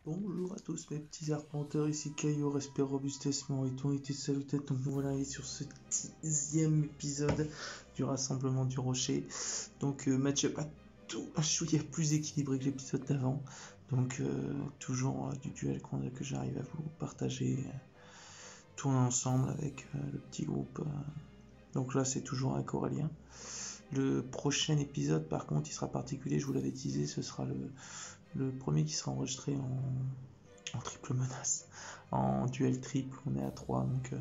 Bonjour à tous mes petits arpenteurs, ici Caillou, respect robustessement et ton été saluté. Donc voilà, et sur ce 10e épisode du rassemblement du rocher. Donc match-up à tout un chouïa plus équilibré que l'épisode d'avant. Donc toujours du duel que j'arrive à vous partager tout ensemble avec le petit groupe. Donc là c'est toujours avec Aurélien. Le prochain épisode par contre il sera particulier, je vous l'avais teasé, ce sera le premier qui sera enregistré en triple menace, en duel triple, on est à 3, donc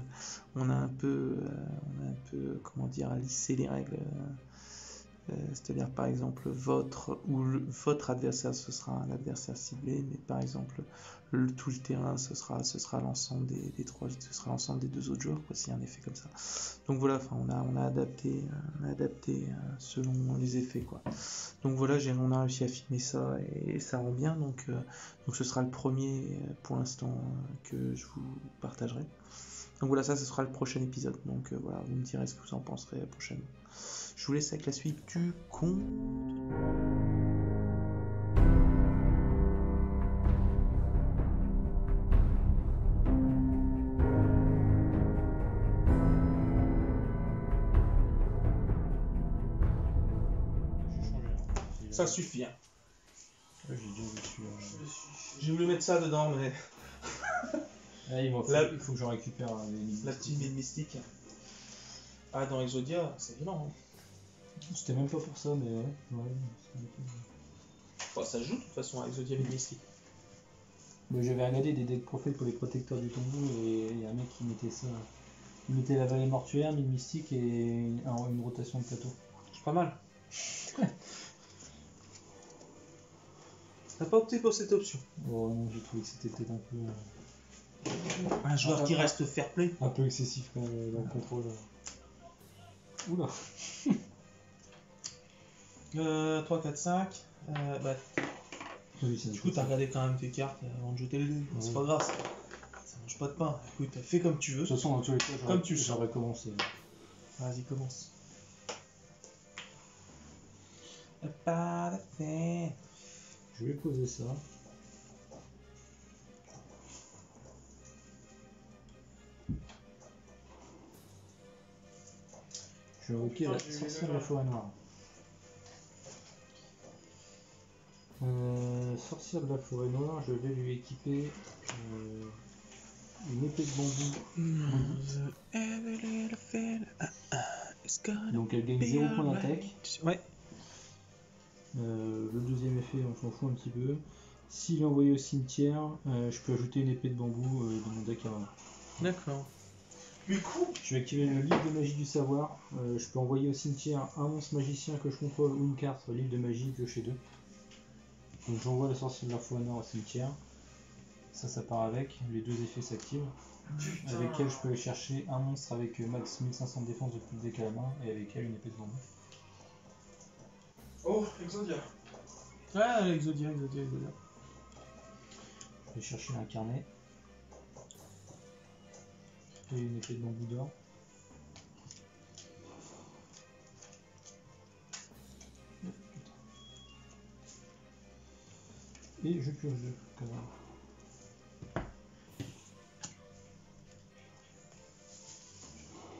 on a un peu, comment dire, lissé les règles. C'est-à-dire par exemple votre adversaire ce sera un adversaire ciblé, mais par exemple tout le terrain ce sera l'ensemble des trois, ce sera l'ensemble des deux autres joueurs, quoi, s'il y a un effet comme ça. Donc voilà, enfin on a adapté selon les effets, quoi. Donc voilà, on a réussi à filmer ça et ça rend bien, donc ce sera le premier pour l'instant que je vous partagerai. Donc voilà, ça ce sera le prochain épisode, donc voilà, vous me direz ce que vous en penserez prochainement. Je vous laisse avec la suite du compte. Ça suffit, hein. Ouais, j'ai déjà vu celui-là. J'ai voulu mettre ça dedans, mais Ah, il faut que je récupère les la petite mine mystique. Ah, dans Exodia, c'est violent. Hein. C'était même pas pour ça, mais ouais. Enfin, ça joue de toute façon à Exodia mine mystique. Mais j'avais regardé des decks prophètes pour les protecteurs du tombeau et il y a un mec qui mettait ça. Il mettait la vallée mortuaire, mine mystique et une rotation de plateau. C'est pas mal. T'as pas opté pour cette option? Oh non, j'ai trouvé que c'était peut-être un peu. Un joueur qui reste fair play. Un peu excessif quand même dans le contrôle. Oula. 3, 4, 5. Bah, Oui, du coup, t'as regardé quand même tes cartes avant de jeter les dés. C'est pas grave, ça mange pas de pain. Écoute, fais comme tu veux. De toute façon, dans tous les cas, j'aurais commencé. Vas-y, commence. Pas de fin. Je vais poser ça. Je vais invoquer la sorcière de la forêt noire. Sorcière de la forêt noire, je vais lui équiper une épée de bambou. Donc elle gagne 0 points d'attaque. Ouais. Le deuxième effet, on s'en fout un petit peu. S'il est envoyé au cimetière, je peux ajouter une épée de bambou dans mon deck à main. D'accord. Du coup, je vais activer le livre de magie du savoir. Je peux envoyer au cimetière un monstre magicien que je contrôle ou une carte sur le livre de magie, piocher 2. Donc j'envoie la sorcière de la forêt noire au cimetière. Ça part avec. Les deux effets s'activent. Avec elle, je peux aller chercher un monstre avec max 1500 de défense depuis le deck à la main et avec elle une épée de bambou. Oh, Exodia. Ouais, Exodia. Je vais chercher un carnet. Et une épée de bambou d'or. Et je pioche 2 quand même.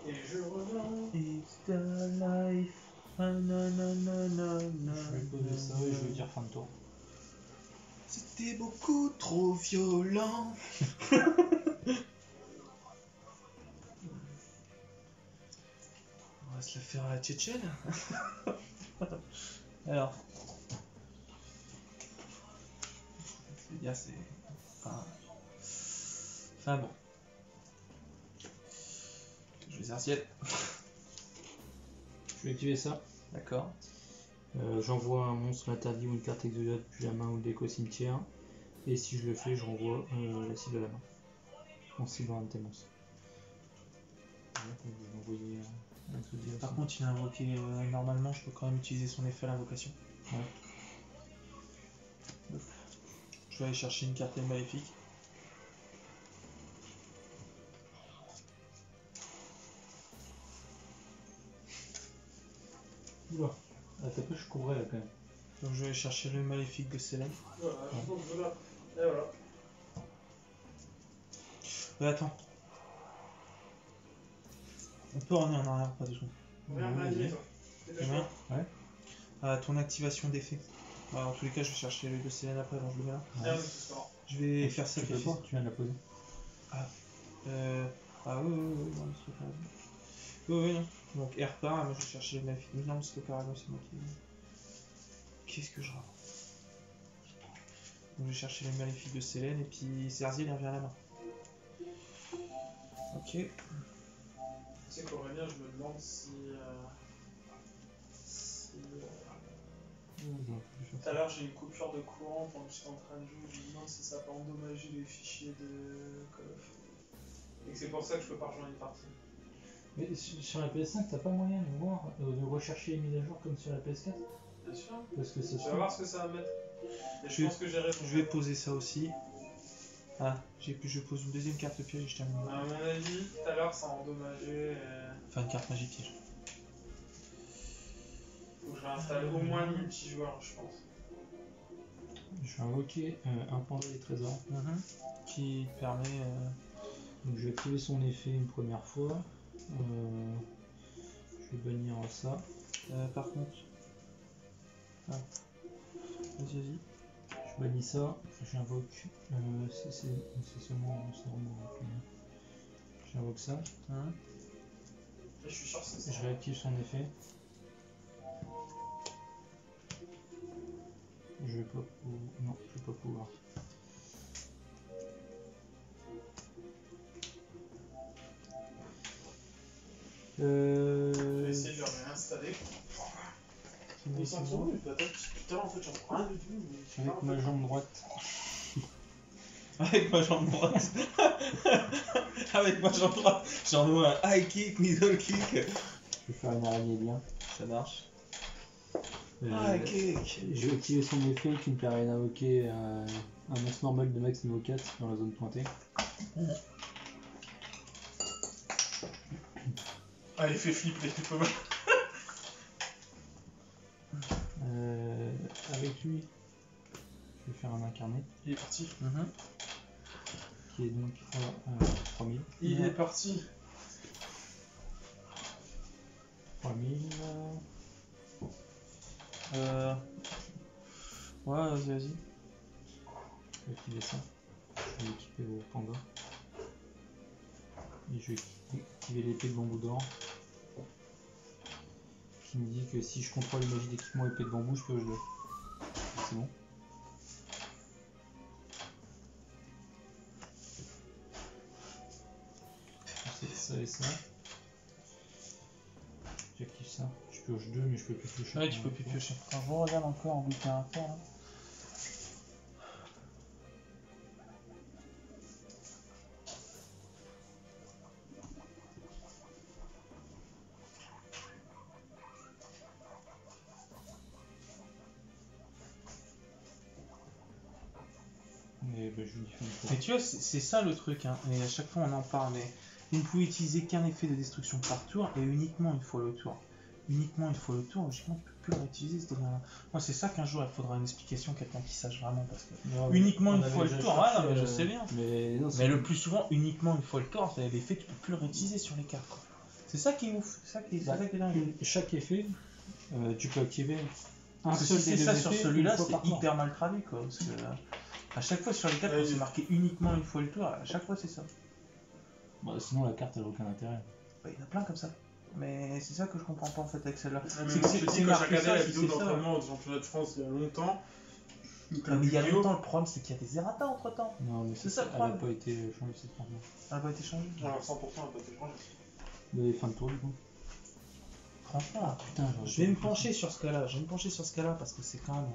Et je reviens. It's the life. Je vais poser ça et je vais dire fin de tour. C'était beaucoup trop violent. On va se la faire à la tchétchène. Alors. C'est-à-dire, c'est. Enfin bon. Je vais ciel. Je vais activer ça. D'accord. J'envoie un monstre interdit ou une carte exodia depuis la main ou le deck au cimetière. Et si je le fais, je renvoie la cible à la main. En ciblant un de tes monstres. Par contre, il a invoqué normalement, je peux quand même utiliser son effet à l'invocation. Ouais. Donc, je vais aller chercher une carte maléfique. Oula, t'as plus je couvrais là quand même. Donc je vais aller chercher le maléfique de Célène. Voilà, je pense que là, et voilà. Attends. On peut revenir en arrière, pas de secondes. Regarde, Maggie, toi. Demain. Ouais. Ton activation d'effet. En tous les cas, je vais chercher l'œil de Célène après, donc je le mets là. Viens, on est tous morts. Je vais faire ça. Tu peux pas, tu viens de la poser. Ah oui, non, c'est pas grave. Oui, non. Donc R part, moi je vais chercher le maléfique. Non, c'est pas grave, c'est moi qui. Qu'est-ce que je rate? Donc je vais chercher le maléfique de Célène et puis Zerziel il revient à la main. Ok. Tu sais qu'Aurélien, je me demande si. Tout à l'heure, j'ai une coupure de courant pendant que j'étais en train de jouer. Je me demande si ça peut endommager les fichiers de Call of. Et que c'est pour ça que je peux pas rejoindre une partie. Mais sur la PS5, t'as pas moyen de voir, de rechercher les mises à jour comme sur la PS4? Bien sûr. Parce que ça Tu vas voir ce que ça va mettre. Et je pense que j'ai raison. Je vais poser ça aussi. Je pose une deuxième carte piège et je termine. À mon avis, tout à l'heure, ça a endommagé. Enfin, une carte magie piège. Faut que je réinstalle au moins le multijoueur, je pense. Je vais invoquer un panda des trésors. Qui permet. Donc je vais activer son effet une première fois. Je vais bannir ça. Par contre. Vas-y. Je bannis ça. J'invoque. C'est seulement donc, j'invoque ça. Et je suis sûr que c'est ça. Je réactive son effet. Je vais pas pouvoir. Non, je vais pas pouvoir. Je vais essayer de le réinstaller. Ils sont trop nuls, peut-être. Putain, en fait, j'en prends rien du tout. Mais Avec ma jambe droite. Avec ma jambe droite. Avec ma jambe droite. J'envoie un high kick, middle kick. Je vais faire une araignée bien. Ça marche. High kick. Je vais activer son effet qui me permet d'invoquer un monstre normal de max niveau 4 dans la zone pointée. Ah, il fait flipper, tu peux pas. Avec lui, je vais faire un incarné Il est parti. qui est donc à 3000. Il est parti. 3000. Ouais, vas-y. Je vais activer ça. Je vais équiper au panda. Et je vais activer l'épée de bambou d'or. Qui me dit que si je contrôle les magies d'équipement épée de bambou, je peux jouer. C'est bon. C'est ça et ça. J'active ça. Je pioche 2 mais je peux plus piocher. Ouais, tu peux plus piocher. Quand je regarde encore en bouquin à faire là. Et bah, je lui fais une fois. Mais tu vois, c'est ça le truc, hein. Et à chaque fois on en parle, mais vous ne pouvez utiliser qu'un effet de destruction par tour et uniquement une fois le tour. Uniquement une fois le tour, logiquement tu peux plus le réutiliser, c'est-à-dire. Moi c'est ça qu'un jour il faudra une explication, quelqu'un qui sache vraiment, parce que Non, uniquement on une avait fois le déjà tour, cherché, ouais, non, mais je sais bien. Mais, non, Mais le plus souvent, uniquement une fois le tour, l'effet tu peux plus le réutiliser sur les cartes, quoi. C'est ça qui est ouf, c'est ça qui est dingue. chaque effet, tu peux activer un Parce que seul si c'est des ça deux sur effets celui-là, une fois c'est par tour. hyper mal traduit, quoi. Parce que à chaque fois sur les cartes, Ouais, quand c'est marqué uniquement une fois le tour, à chaque fois c'est ça. Bah, sinon la carte elle a aucun intérêt. Bah, il y en a plein comme ça. Mais c'est ça que je comprends pas en fait avec celle-là. Mais C'est moi, que je te c'est dis, quand j'ai marqué regardé ça, la si vidéo c'est ça. d'entraînement au championnat de France il y a longtemps. Ah, mais il y a longtemps, le problème c'est qu'il y a des errata entre temps. Non mais C'est ça le elle a problème. pas été changée cette carte. Elle n'a pas été changée. Alors 100% elle peut être changée. Mais fin de tour du coup. Franchement, Putain, je vais me pencher sur ce cas-là. Je vais me pencher sur ce cas-là parce que c'est quand même.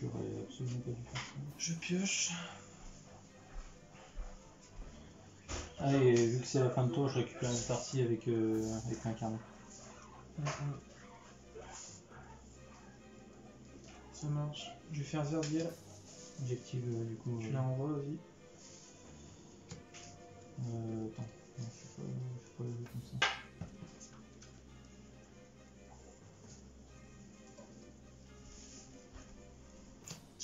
J'aurais absolument pas dû faire ça. Je pioche. Ah et vu que c'est la fin de tour, je récupère une partie avec l'incarné. Ça marche. Je vais faire Zerdiel. J'active du coup. Tu la renvoies, vas-y. Attends, non, je fais pas le jeu comme ça.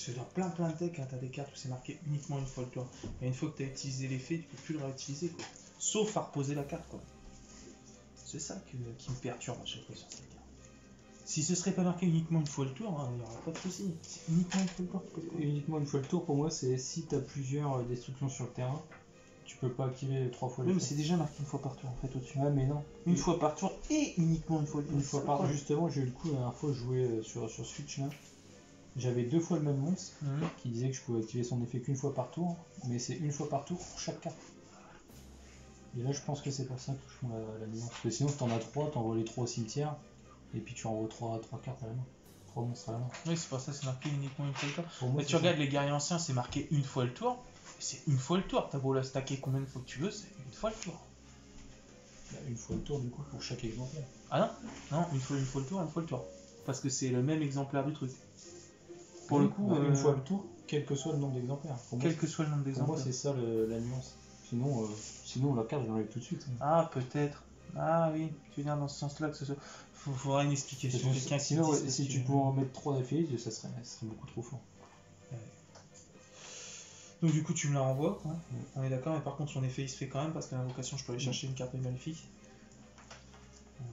Parce que dans plein de decks, hein, t'as des cartes où c'est marqué uniquement une fois le tour. Et une fois que t'as utilisé l'effet, tu peux plus le réutiliser, quoi. Sauf à reposer la carte, quoi. C'est ça qui me perturbe à chaque fois sur cette carte. Si ce serait pas marqué uniquement une fois le tour, hein, il n'y aurait pas de souci. C'est uniquement une fois le tour. Uniquement une fois le tour, pour moi, c'est si t'as plusieurs destructions sur le terrain, tu peux pas activer 3 fois Oui, le mais tour. c'est déjà marqué une fois par tour, en fait, au-dessus. Ouais, mais non. Une fois par tour et uniquement une fois le tour. Une fois par tour. Justement, j'ai eu le coup la dernière fois, je jouais sur Switch là. J'avais 2 fois le même monstre qui disait que je pouvais activer son effet qu'une fois par tour, mais c'est une fois par tour pour chaque carte. Et là, je pense que c'est pour ça que je fais la nuance. Parce que sinon, si t'en as 3, t'envoies les 3 au cimetière, et puis tu renvoies 3 cartes à la main. 3 monstres à la main. Oui, c'est pour ça que c'est marqué uniquement une fois le tour. Pour moi, Mais tu regardes les guerriers anciens, c'est marqué une fois le tour. C'est une fois le tour. T'as beau la stacker combien de fois que tu veux, c'est une fois le tour. Bah, une fois le tour, du coup, pour chaque exemplaire. Ah non? Non, une fois le tour, une fois le tour. Parce que c'est le même exemplaire du truc. Pour le coup, une fois le tour, quel que soit le nombre d'exemplaires. Quel que soit le nombre Pour moi, d'exemplaires. c'est ça la nuance. Sinon la carte, je l'enlève tout de suite. Ah, peut-être. Ah oui, tu veux dire dans ce sens-là que ce soit. Faudra une explication. Quelqu'un qui Sinon, dise si tu pouvais en mettre 3 d'affilée, ça serait beaucoup trop fort. Donc du coup tu me la renvoies, quoi. On est d'accord, mais par contre son effet il se fait quand même parce qu'à l'invocation je peux aller chercher une carte maléfique. Donc,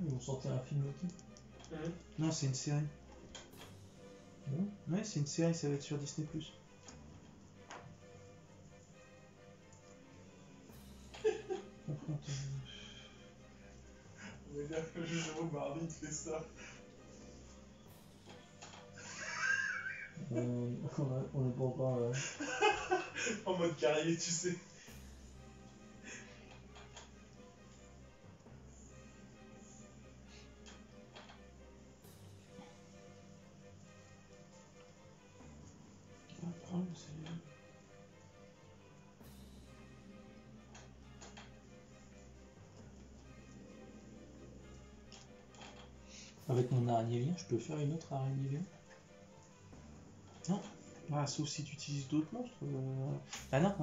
Ils vont sortir un film aussi. Non, c'est une série. Bon. Ouais, c'est une série, ça va être sur Disney+. On va dire que le jeu mardi il fait ça. On n'est pas encore. En mode carrier, tu sais. Le problème, c'est... Avec mon araignée lien, je peux faire une autre araignée lien. Non. Ah, sauf si tu utilises d'autres monstres. Ah non,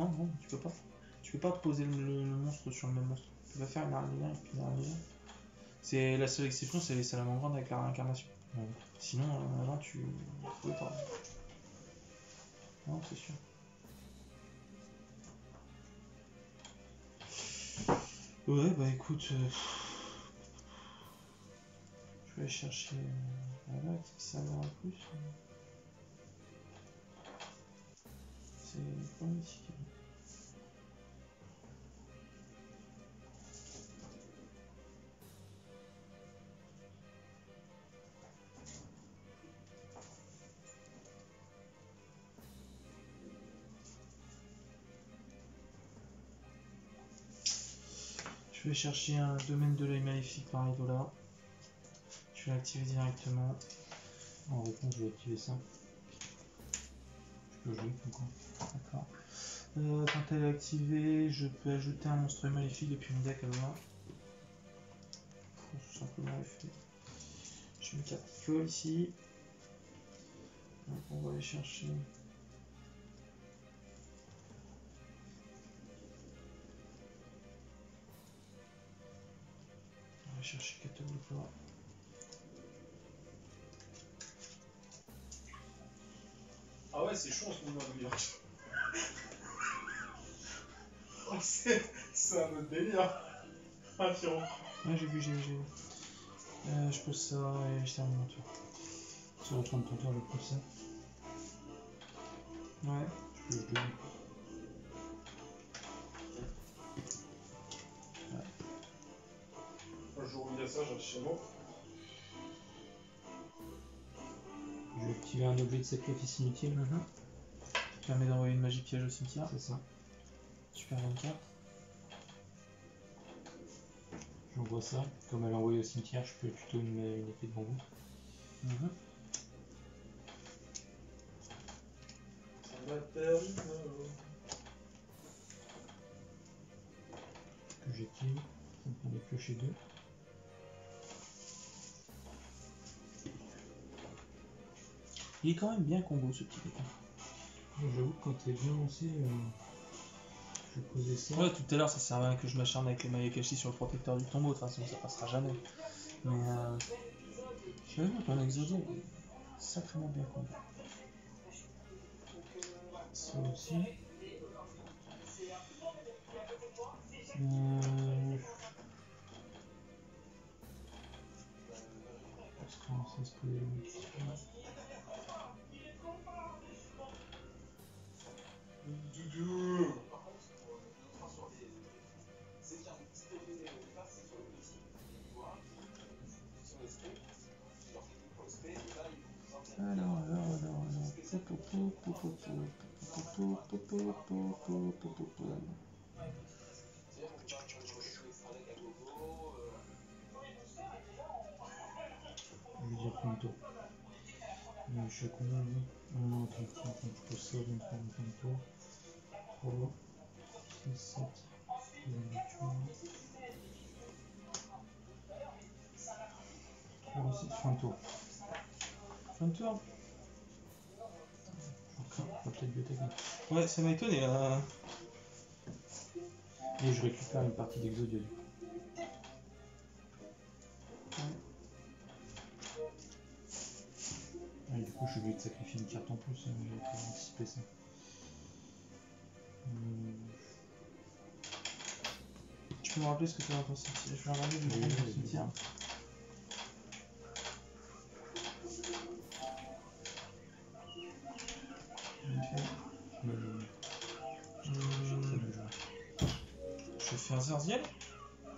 tu peux pas. Tu peux pas poser le monstre sur le même monstre. Tu peux pas faire une araignée et puis une araignée. C'est la seule exception, c'est les salamandres avec la réincarnation. Ouais. Sinon, avant tu pouvais pas. Non, c'est sûr. Ouais, bah écoute, je vais aller chercher voilà, qui servira plus. C'est pas mythique. Je vais chercher un domaine de l'œil maléfique par Idola. Je vais l'activer directement. En réponse, je vais activer ça. Je peux jouer du coup. D'accord. Quand elle est activée, je peux ajouter un monstre maléfique depuis mon deck à voir. Tout simplement effet. J'ai une carte qui colle ici. Donc on va aller chercher. On va chercher Catoblopa. Ah ouais, c'est chaud en ce moment, New York. Oh, c'est un autre délire. Ah, tiens. Ouais, j'ai vu. Je pose ça et je termine mon tour. Sur la fin de ton tour, je pousse ça. Ouais. Je peux jouer. Un jour où il y a ça, j'ai chez moi. Je vais activer un objet de sacrifice inutile. Ça permet d'envoyer une magie piège au cimetière. C'est ça. Super bonne carte. J'envoie ça. Comme elle est envoyée au cimetière, je peux plutôt une épée de bambou. Ça va terrible. Que j'active. Ça me permet de piocher 2. Il est quand même bien combo ce petit bêta. J'avoue que quand t'es bien lancé, Je vais poser ça. Ouais, tout à l'heure, ça servait à rien que je m'acharne avec les Mayakashi sur le protecteur du tombeau, de toute façon, ça passera jamais. Mais j'avoue que ton Exodia est sacrément bien combat. Ça aussi. On se commence à se poser une question. Alors. Je vais dire combien de tours. Je suis à combien lui? Non, attends, je pose ça, 23, 23. 3, 6, 7. Fin de tour. Fin de tour. On va peut-être biotaquer. Ouais, ça m'a étonné. Et je récupère une partie d'Exodia du coup. Et du coup, je suis obligé de sacrifier une carte en plus, j'avais pas anticipé ça. Tu peux me rappeler ce que tu as dans ton cimetière? Je vais regarder du coup dans ton cimetière. Je vais faire Zerziel.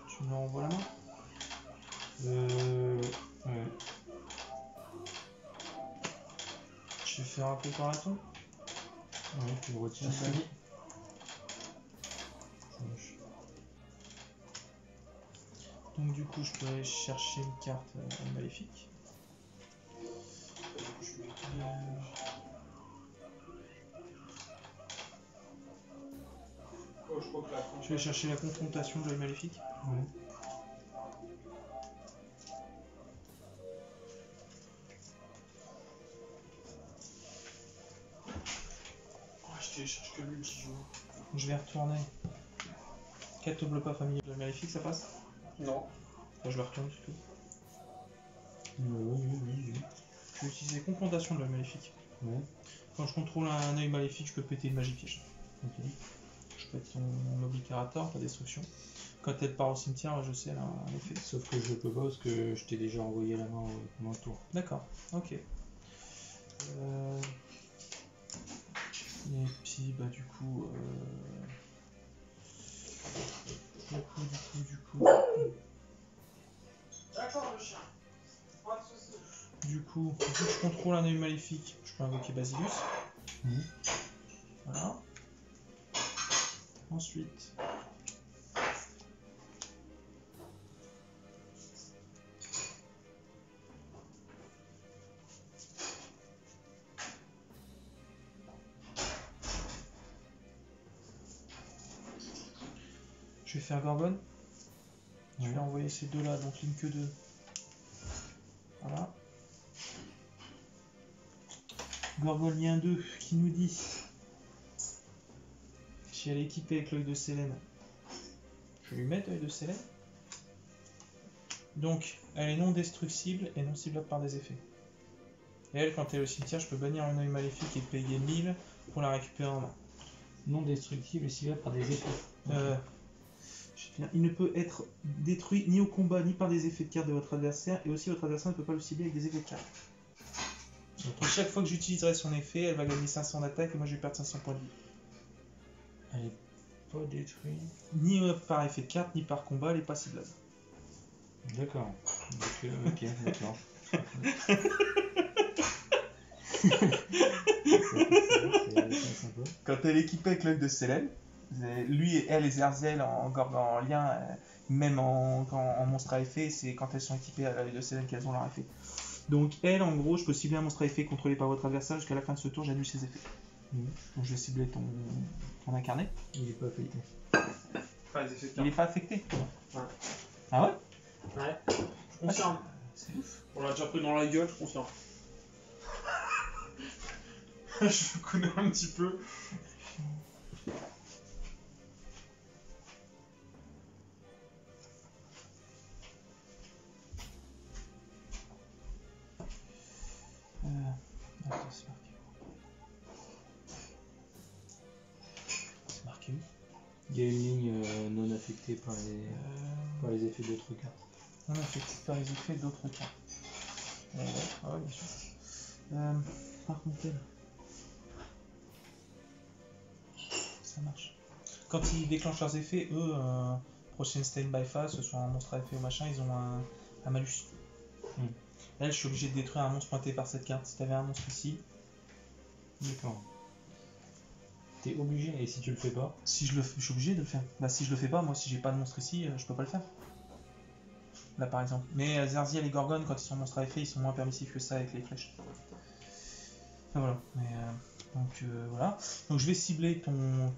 Tu me renvoies la main? Ouais. Je vais faire un peu par ton. Ouais, tu le retires. Ça marche. Donc du coup, je peux aller chercher une carte maléfique. Je vais chercher la confrontation de l'œil maléfique. Ouais. Je télécharge que lui qui joue. Je vais retourner. 4 double pas familier de l'œil maléfique, ça passe? Non. Enfin, je le retourne du tout. Oui. Je vais utiliser confrontation de l'œil maléfique. Ouais. Quand je contrôle un œil maléfique, je peux péter une magie piège. Ok. Je pète son obligator, ta destruction. Quand elle part au cimetière, je sais, elle a un effet. Sauf que je peux pas parce que je t'ai déjà envoyé la main pendant le tour. D'accord, ok. Et puis, bah, du coup. D'accord, le chien. Pas de soucis. Du coup, vu que je contrôle un œil maléfique, je peux invoquer Basilius. Voilà. Ensuite. Je vais faire Gorgone. Je vais envoyer ces deux-là, donc ligne que 2. Voilà. Gorgonien 2 qui nous dit si elle est équipée avec l'œil de Sélène, je vais lui mettre l'œil de Sélène. Donc, elle est non destructible et non ciblable par des effets. Et elle, quand elle est au cimetière, je peux bannir un œil maléfique et payer 1000 pour la récupérer en main. Non destructible et ciblable par des effets. Il ne peut être détruit ni au combat ni par des effets de carte de votre adversaire, et aussi votre adversaire ne peut pas le cibler avec des effets de carte. Et chaque fois que j'utiliserai son effet, elle va gagner 500 d'attaque et moi je vais perdre 500 points de vie. Elle est pas détruite. Ni par effet de carte, ni par combat, elle n'est pas ciblable. D'accord. Donc, ok, d'accord. C'est sympa. Quand elle est équipée avec l'œil de Sélène, lui et elle et Zerziel en lien, même en monstre à effet, c'est quand elles sont équipées à l'œil de Sélène qu'elles ont leur effet. Donc elle, en gros, je peux cibler un monstre à effet contrôlé par votre adversaire jusqu'à la fin de ce tour, j'annule ses effets. Donc je vais cibler ton incarné. Il est pas affecté. Enfin, les effets de Il carte. est pas affecté. Ouais. Ah ouais? Ouais. Je confirme. C'est ouf. On l'a déjà pris dans la gueule, je confirme. Je le connais un petit peu. C'est marqué où? Il y a une ligne non affectée par les effets d'autres cartes. Non affecté par les effets d'autres cartes. Ouais, bien sûr. Par contre, elle. Ça marche. Quand ils déclenchent leurs effets, eux, prochaine stand-by phase, ce soit un monstre à effet ou machin, ils ont un malus. Elle, je suis obligé de détruire un monstre pointé par cette carte. Si t'avais un monstre ici. D'accord. T'es obligé, et si tu le fais pas? Si je suis obligé de le faire. Bah si je le fais pas, moi si j'ai pas de monstre ici, je peux pas le faire. Là par exemple. Mais Zerziel et Gorgon, quand ils sont monstres à effet, ils sont moins permissifs que ça avec les flèches. Enfin voilà. Mais, donc voilà. Donc je vais cibler ton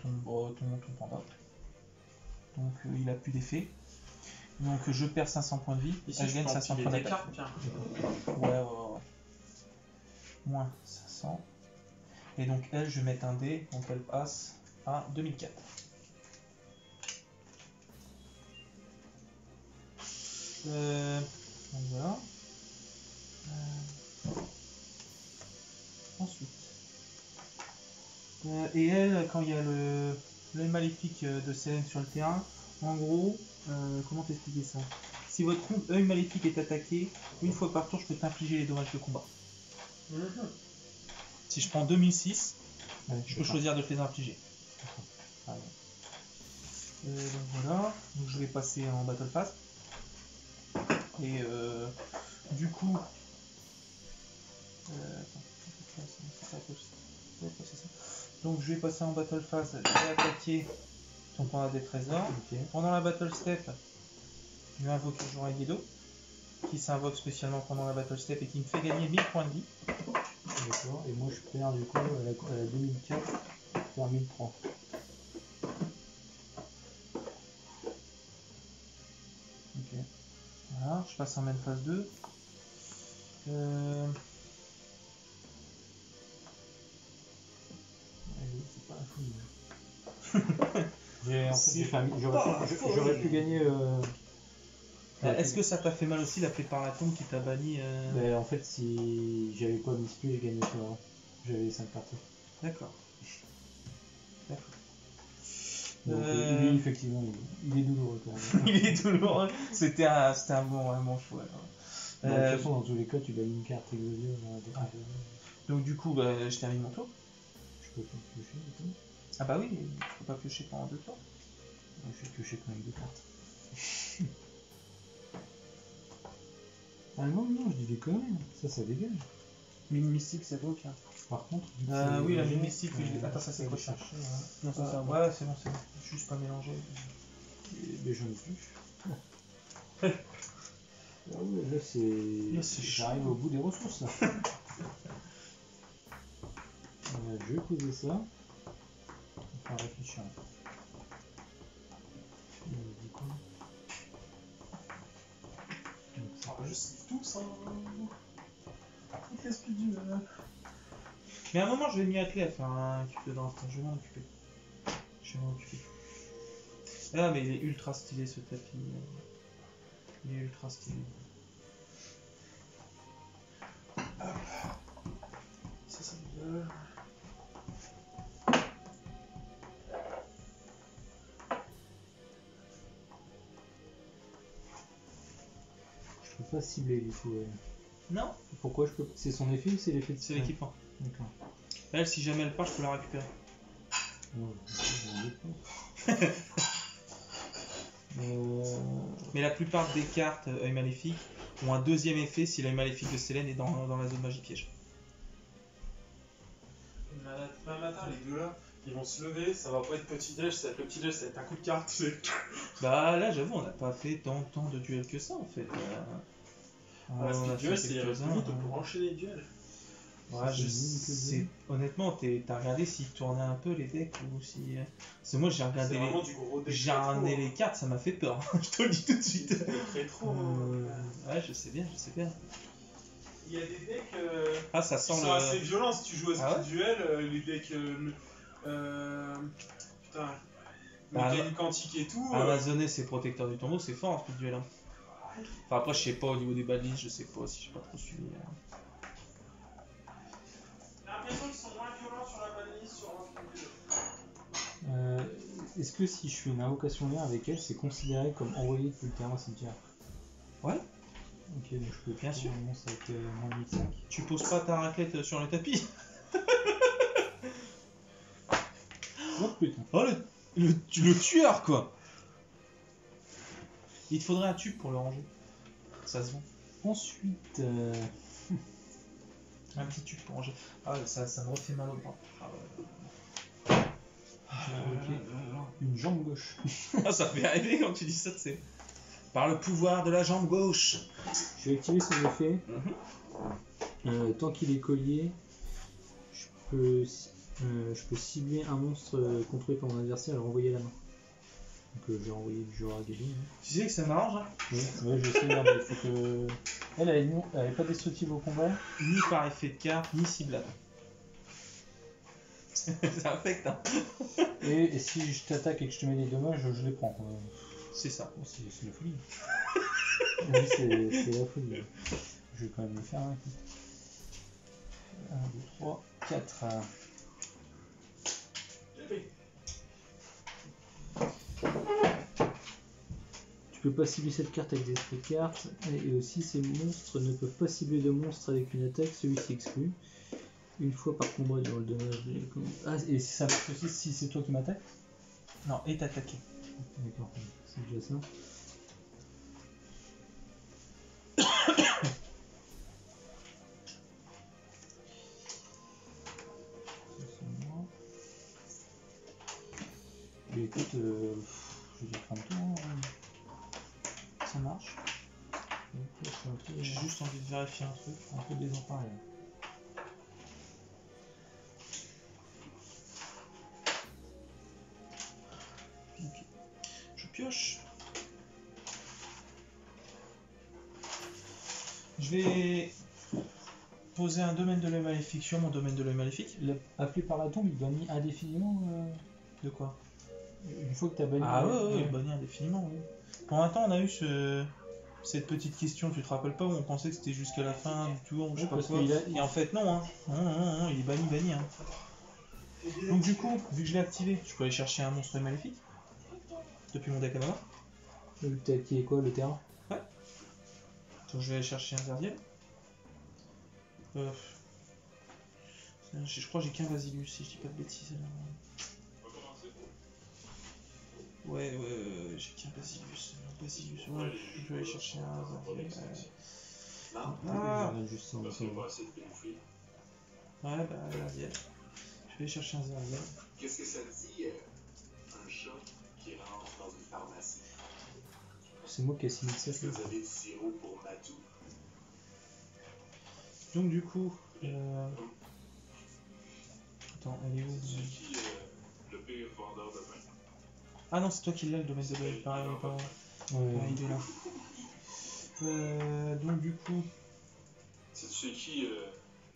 panda. Donc il a plus d'effet. Donc je perds 500 points de vie. Ici, Elle gagne 500 points d'attaque. Ouais. Moins 500. Et donc elle, je vais mettre un dé, donc elle passe à 2004. Donc voilà. Ensuite. Et elle, quand il y a l'œil maléfique de Selene sur le terrain, en gros, comment t'expliquer ça? Si votre œil maléfique est attaqué, une fois par tour, je peux t'infliger les dommages de combat. Si je prends 2006, je peux choisir de te les infliger. Donc voilà, donc je vais passer en battle phase. Et du coup, donc je vais passer en battle phase, je vais attaquer ton panda des trésors. Pendant la battle step, je vais invoquer Jorah Guedo, qui s'invoque spécialement pendant la battle step et qui me fait gagner 1000 points de vie. D'accord, et moi je perds du coup à la 2004, je perds 1003. Ok, voilà, je passe en main phase 2. C'est pas la folie. J'aurais pu gagner. Est-ce que ça t'a fait mal aussi la plaie par la tombe qui t'a banni En fait, si j'avais pas mis plus, j'ai gagné sur avant. J'avais 5 cartes. D'accord. Donc, lui, effectivement, il est douloureux quand même. Il est douloureux. C'était un bon choix. De toute façon, dans tous les cas, tu gagnes une carte exodio. Donc, du coup, je termine mon tour. Je peux pas piocher du coup. Ah, bah oui, tu peux pas piocher pendant 2 tours. Je vais piocher quand même 2 cartes. Ah non, je dis des conneries. Ça dégage. Mine mystique, ça bloque. Hein. Par contre, oui, la mine mystique. Attends, ça c'est quoi ça? Non, ça. Ouais, c'est bon. Juste pas mélanger. Mais j'en ai plus. Ah ouais, là c'est. J'arrive au bout des ressources là. Je vais poser ça. On va réfléchir. Du coup. Je sais tout ça. Qu'est-ce que tu veux? Mais à un moment, je vais m'y atteler à faire un cube de l'instant. Je vais m'en occuper. Ah, mais il est ultra stylé ce tapis. Il est ultra stylé. Ça me gueule. Je peux pas cibler du coup. Non. Pourquoi je peux? C'est son effet ou c'est l'effet de... C'est l'équipement. D'accord. Elle, si jamais elle part, je peux la récupérer. Non, Mais la plupart des cartes œil maléfique ont un deuxième effet si l'œil maléfique de Selene est dans la zone magie piège. Demain matin, les deux là, ils vont se lever, ça va pas être petit déj, ça va être le petit déj, ça va être un coup de carte. Bah là, j'avoue, on n'a pas fait tant de duels que ça en fait. Le duel, c'est plus vite pour enchaîner les duels. Ouais, honnêtement, t'as regardé s'ils tournaient un peu les decks ou si. Parce que moi j'ai regardé les cartes, ça m'a fait peur. Je te le dis tout de suite. Rétro. Ouais, je sais bien. Il y a des decks ça sent qui sont assez violents si tu joues à ce petit duel. Les decks. Putain. Mécanique quantique et tout. Amazonné, c'est protecteur du tombeau, c'est fort en ce duel. Hein. Enfin, après, je sais pas au niveau des balises, je sais pas si j'ai pas trop suivi. l'impression qu'ils sont moins violents sur la balise, sur un Est-ce que si je fais une invocation lien avec elle, c'est considéré comme envoyé depuis le terrain au cimetière? Ouais. Ok, donc je peux Bien sûr. un monstre avec moins de 5. Tu poses pas ta raclette sur le tapis. Oh putain. Oh le tueur quoi. Il te faudrait un tube pour le ranger. Ça se vend. Ensuite, Un petit tube pour ranger. Ah ouais, ça me refait mal au bras. Ah, ouais. une jambe gauche. Ah, ça fait rêver quand tu dis ça, tu sais. Par le pouvoir de la jambe gauche. Je vais activer son effet. Tant qu'il est collier, je peux cibler un monstre contrôlé par mon adversaire et le renvoyer à la main. Donc je vais renvoyer du joueur à Gabi. Tu sais que ça m'arrange, hein. Ouais, je sais, mais il faut que... Elle est pas destructive au combat. Ni par effet de carte, ni ciblade. Ça affecte, hein. Et si je t'attaque et que je te mets des dommages, je les prends. C'est ça. Oh, c'est la folie. Oui, c'est la folie. Je vais quand même le faire. 1, 2, 3, 4. Tu peux pas cibler cette carte avec des traits de cartes. Et aussi, ces monstres ne peuvent pas cibler de monstres avec une attaque, celui-ci exclu. Une fois par combat durant le dommage. Ah, et ça marche aussi si c'est toi qui m'attaques? Non, est attaqué. D'accord, c'est déjà ça. Et écoute, je vais dire prendre tout. Ça marche. J'ai juste envie de vérifier un truc. Un peu désemparé. Ok. Je pioche. Je vais poser un domaine de l'œil maléfique sur mon domaine de l'œil maléfique. Appelé par la tombe, il bannit indéfiniment. De quoi? Une fois que tu as banni. Ah ouais, il bannit indéfiniment, oui. Pour un temps, on a eu cette petite question, tu te rappelles pas, où on pensait que c'était jusqu'à la fin du tour, ou je sais pas quoi. Et en fait, non, hein. Non, il est banni, hein. Donc du coup, vu que je l'ai activé, je peux aller chercher un monstre maléfique depuis mon deck à main. T'as activé quoi, le terrain? Ouais. Donc je vais aller chercher un Zerdiel. Je crois que j'ai qu'un Basilius, si je dis pas de bêtises. Ouais, j'ai qu'un Basilius. Ouais, je vais aller chercher un Zerdiel. Juste ça, Ouais, bah, Zerdiel. Je vais aller chercher un Zerdiel. Qu'est-ce que ça dit, un chat qui rentre dans une pharmacie? C'est moi qui ai signé ça. Est-ce que vous avez du sirop pour Matou? Donc du coup, attends, elle est où? C'est qui le pire vendeur de pain? Ah non, c'est toi qui l'as, le domaine de l'œil, pareil, pas... Ouais, il est là. Donc du coup, C'est qui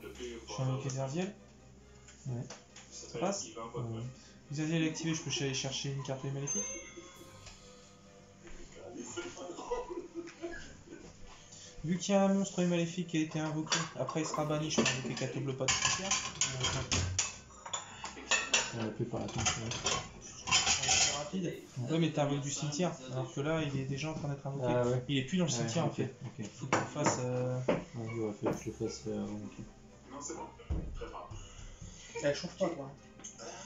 le pire je suis invoqué Zerdiel. Ouais. Ça passe? Ouais. Zerdiel est activé, je peux aller chercher une carte maléfique. Vu qu'il y a un monstre maléfique qui a été invoqué, après il sera banni, je peux invoquer Catoblopade de cimetière. Appelé par la tombe. C'est rapide. Ouais, mais t'as invoqué du cimetière, alors que là il est déjà en train d'être invoqué. Ah ouais. Il est plus dans le cimetière en fait. Ok. Faut qu'on fasse. Ouais, il aurait fallu que je le fasse avant. Non, c'est bon. Très fort. Elle chauffe pas quoi.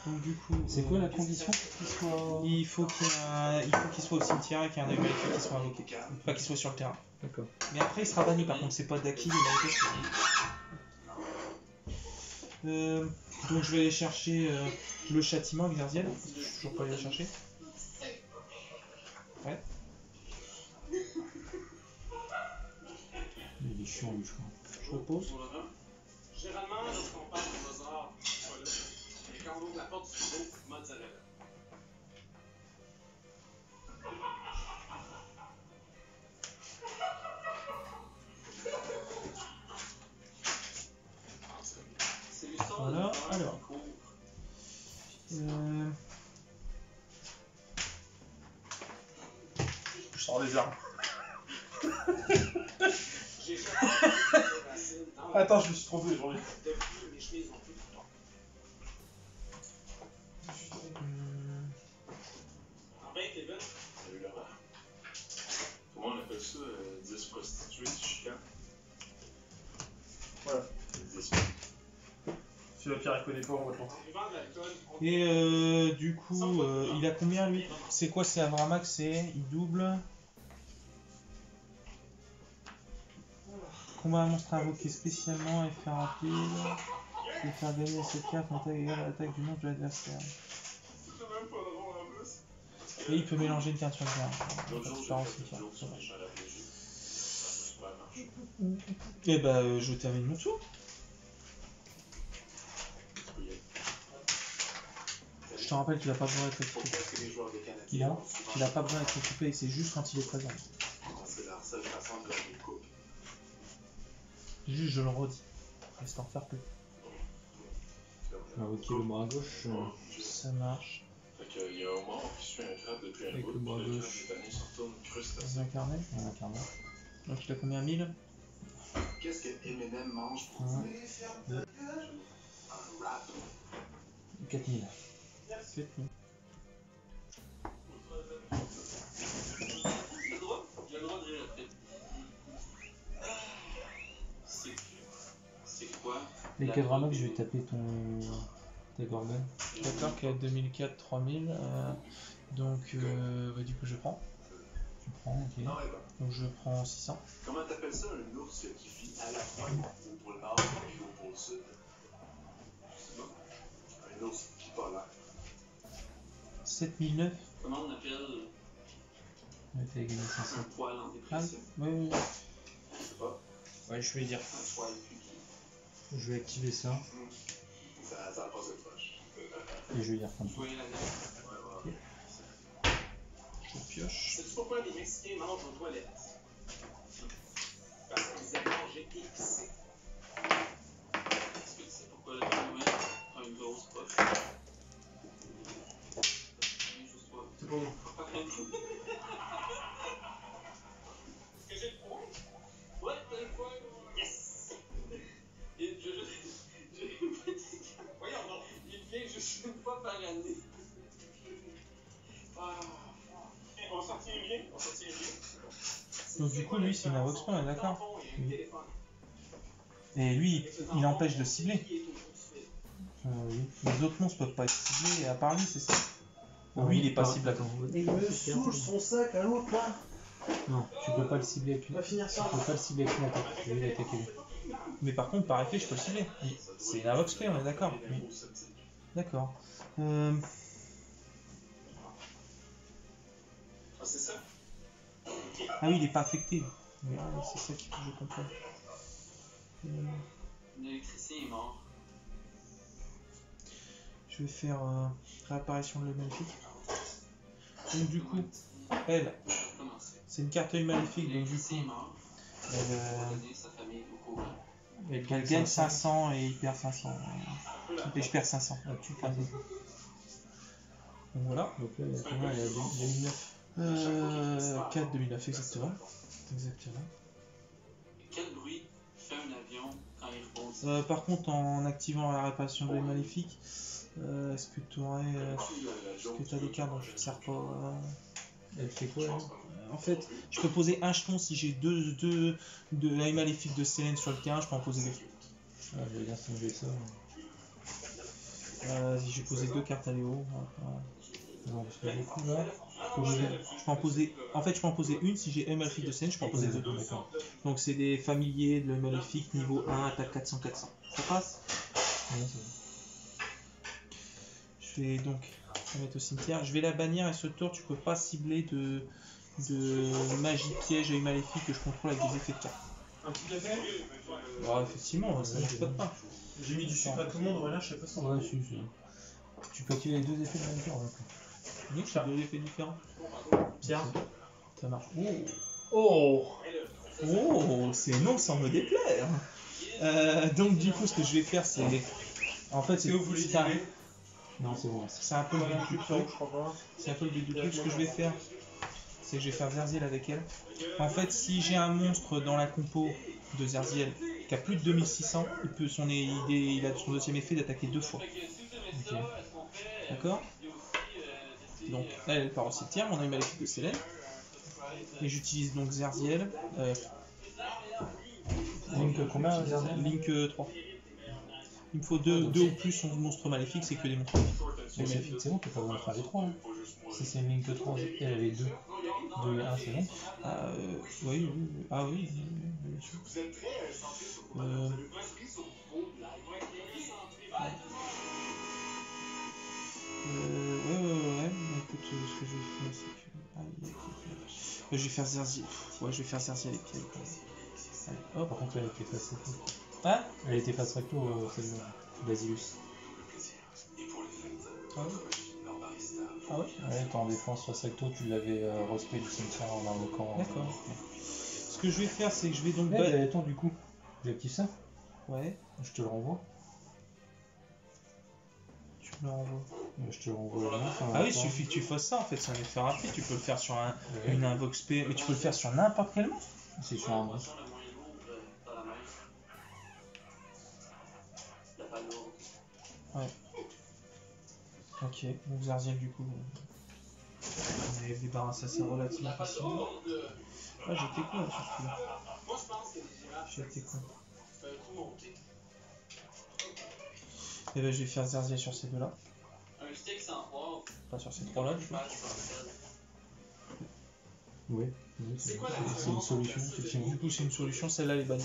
Donc du coup. C'est quoi la condition qu'il soit... Il faut qu'il soit au cimetière et qu'il y ait un œil maléfique qui soit invoqué. Pas qu'il soit sur le terrain. D'accord. Mais après il sera banni par contre, c'est pas d'acquis, donc je vais aller chercher le châtiment avec Zerdiel, parce que je suis toujours pas allé le chercher. Ouais. Il est chiant lui, je crois. Je repose. Généralement, lorsqu'on parle de Mozart, et quand on ouvre la porte du frigo, mozzarella. Voilà, alors. Je sors les armes. Attends, je me suis trompé, j'en ai. Si la pierre elle connaît pas, on va te l'entendre. Vendre de l'alcool, on Et du coup, il a combien lui? C'est quoi, c'est Avramax? C'est il double. Combat un monstre invoqué spécialement, effet rapide. Et faire gagner cette carte en attaque égale à l'attaque du monstre de l'adversaire. c'est même pas drôle en plus. Et il peut mélanger une carte sur le terrain. L'autre jour, Différence, j'ai fait c'est une joke sur ça. les chats RPG. Ça a super marché. Et bah, je termine mon tour. Tu peux y aller. Je te rappelle qu'il a pas besoin d'être Pourquoi occupé. est-ce que les joueurs des Canadiens Il a, ont souvent il a pas besoin d'être occupé, c'est juste quand il est présent. c'est leur seule façon de gagner une coupe? Juste, je le redis. Reste en faire plus. Je vais invoquer le bras gauche. Ça marche. Fait qu'il y a un mort qui suit un crabe depuis un Avec bout, le bras puis le crabe gauche. cette année se retourne Dans crustacé. un carnet. Un carnet. Donc il a combien? 1000? Qu'est-ce que Eminem mange pour Un, dîner? deux. Un rap. 4000. 4000. J'ai le droit? J'ai le droit de rire après. C'est quoi? Les Avramax, je vais taper ta Gorgone. D'accord, qui a 2004, 3000. Donc, bah, du coup, je prends. Tu prends, ok. Non, mais bon. Donc, je prends 600. Comment t'appelles ça un ours qui vit à la fois au pôle Nord et au pôle Sud? C'est bon. Un ours bipolaire. 7009. Comment on appelle Ouais, t'as gagné 500. un poil en Ah, dépression? oui, oui. Je sais pas. Ouais, je vais dire. Un poil piqué. Je vais activer ça. Ça passe de proche. Et je vais dire comme ça. Vous voyez la nef? Ouais, ouais. Je pioche. Sais-tu pourquoi les Mexicains mangent aux toilettes? Parce qu'ils aiment manger épicé. Est-ce que tu sais pourquoi le Père Noël a une grosse poche? Juste toi. C'est pas bon. Est-ce que j'ai le point? Ouais, t'as le point. Yes! Et voyons donc, il vient juste une fois par année. Ah. On s'en tient bien? On s'en tient bien? Donc, du coup, lui, c'est une Avox Point, on est d'accord? Oui. Et lui, il empêche de cibler. Oui. Les autres monstres peuvent pas être ciblés, à part lui, c'est ça? Non, Lui, il est pas attends, ciblable. attends. Il me saoule son sac à l'autre là. Non, tu peux pas le cibler avec On une. va finir Tu ça. peux pas le cibler avec une attaque. Je vais l'attaquer lui. Mais par contre, par effet, je peux le cibler. C'est une Avox Play, on est d'accord? Oui. D'accord. Ah, c'est ça? Ah oui, il est pas affecté. Ouais, c'est ça qu'il faut que je comprenne. L'électricien est mort. Je vais faire réapparition de l'œil maléfique. Donc du coup, elle, Commencer. c'est une carte œil maléfique, donc du L'électricien est coup, mort. elle, Pour donner sa famille au courant. elle gagne 500 et il perd 500. Et je perds 500. Ah, tu Enfin, perds. donc voilà. Donc là, il y a combien? Il y a 2009. 4 2009, exactement. Exactement. Quel bruit fait un avion quand il rebondit? Par contre, en activant la réparation de l'œil maléfique, est-ce que tu aurais. Est-ce que tu as des cartes dont tu ne te sers pas Elle fait quoi là? En fait, je peux poser un jeton si j'ai deux l'œil maléfique de Célène sur le terrain, je peux en poser deux. Ah, je vais bien changer ça. Si j'ai posé deux cartes à Léo. Non, parce que du coup là. Je peux en poser. En fait, je peux en poser une. Si j'ai un maléfique de Célène, je peux en poser deux. D'accord. Donc, c'est des familiers de l'œil maléfique niveau 1, attaque 400-400. Ça passe? Ouais, c'est bon. Je vais donc la mettre au cimetière. Je vais la bannir et ce tour, tu peux pas cibler de magie piège et maléfique que je contrôle avec des effets de carte. Un petit café? Effectivement, ça ne pas de pain. J'ai mis du sucre à tout le monde, voilà, je sais pas si on Ouais, si. Tu peux activer les deux effets de la même tour. Oui, c'est deux effets différents. Pierre. Ça marche. Oh! Oh, c'est non sans me déplaire. Donc du coup, ce que je vais faire, c'est, en fait, Est-ce que vous voulez c'est un, tirer? Non, c'est bon. c'est un peu le but du truc. Je crois pas. C'est un peu le but du truc. Ce que je vais faire, c'est que je vais faire Zerziel avec elle. En fait, si j'ai un monstre dans la compo de Zerziel qui a plus de 2600, il a son deuxième effet d'attaquer deux fois. Ok. D'accord? Donc là, elle part au cimetière, mon œil maléfique de Célène. Et j'utilise donc Zerziel. Link combien, Zerziel? Link 3. Il me faut deux ou plus monstres maléfiques, c'est que des monstres maléfiques. Mais c'est bon, t'as pas besoin de faire les 3. Hein. Si c'est une ligne que 3, elle avait 2. 2 et 1, c'est bon. Oui. Ah oui, bien sûr. Ouais. Écoute, ce que je vais faire, c'est que. Je vais faire Zerziel. Ouais, je vais faire Zerziel avec elle. Allez. Oh, par contre, elle était face recto. Hein? Elle était face recto, celle-là. Basilus. Ah ouais? Ouais, t'es en défense face recto, tu l'avais respect du cimetière en invoquant. D'accord. Ce que je vais faire, c'est que je vais donc. Attends, du coup, j'active ça. Ouais. Je te le renvoie. Tu me le renvoies. Je te le renvoie. Ah oui, il suffit que tu fasses ça en fait, c'est un effet rapide. Tu peux le faire sur une invoque spé, mais tu peux le faire sur n'importe quel monstre. C'est sur un monstre. Ouais. Ok, donc Zerziel du coup. On avait débarrassé ça relativement facilement. Ah, j'étais con là sur ce coup-là. J'étais con. Et ben je vais faire Zerziel sur ces deux-là. Pas sur ces trois-là du coup. Oui, c'est une solution, effectivement. Du coup, c'est une solution, celle-là elle est bannie.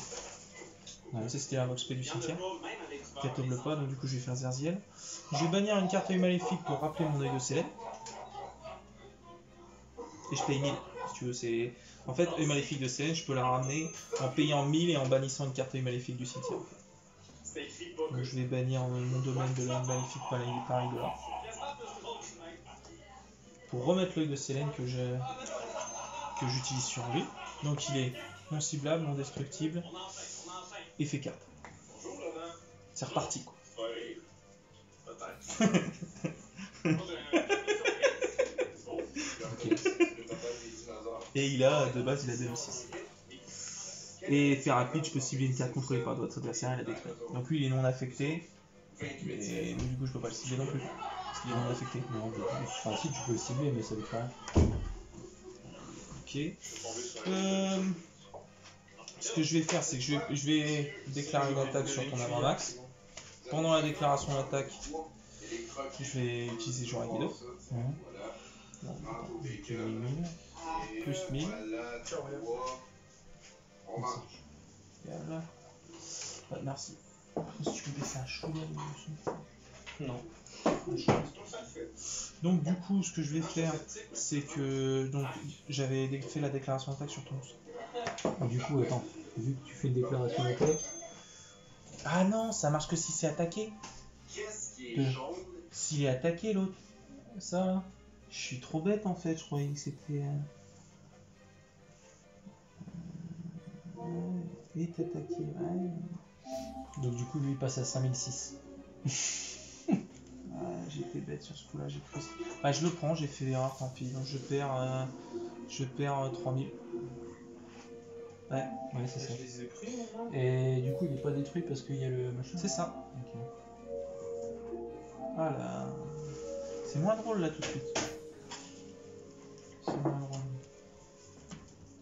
Ouais. Ça c'était la Vox P du cimetière. Catobble pas, donc du coup je vais faire Zerziel. Je vais bannir une carte œil maléfique pour rappeler mon œil de Sélène. Et je paye 1000, si tu veux. C'est... En fait, œil maléfique de Sélène, je peux la ramener en payant 1000 et en bannissant une carte œil maléfique du cimetière. Donc je vais bannir mon domaine de l'œil maléfique par $1 de là. Pour remettre l'œil de Sélène que j'utilise sur lui. Donc il est non ciblable, non destructible, effet carte. C'est reparti quoi. Et il a, de base, il a 2/6. Et effet rapide, je peux cibler une carte contrôlée par d'autres adversaires et la détruire. Donc lui il est non affecté, mais du coup je peux pas le cibler non plus. Parce qu'il est non affecté. Non, enfin si tu peux le cibler, mais ça veut pas. Ok. Ce que je vais faire, c'est que je vais déclarer une attaque sur ton avant-max. Pendant la déclaration d'attaque, je vais utiliser Joragido. Plus 1000. Voilà. Merci. Si tu peux baisser un chouïa non. Donc du coup, ce que je vais faire, c'est que donc j'avais fait la déclaration d'attaque sur ton monstre. Du coup, attends, vu que tu fais une déclaration d'attaque. Ah non, ça marche que si c'est attaqué. S'il est attaqué l'autre. Ça là. Je suis trop bête en fait, je croyais que c'était. Il est attaqué, ouais. Donc du coup lui il passe à 5006. J'étais bête sur ce coup là, j'ai pris. Bah je le prends, j'ai fait l'erreur, tant pis. Donc je perds 3000. Ouais, c'est ça. Je les ai pris maintenant. Et du coup il est pas détruit parce qu'il y a le machin. C'est ça. Ok. Voilà. C'est moins drôle là tout de suite. C'est moins drôle.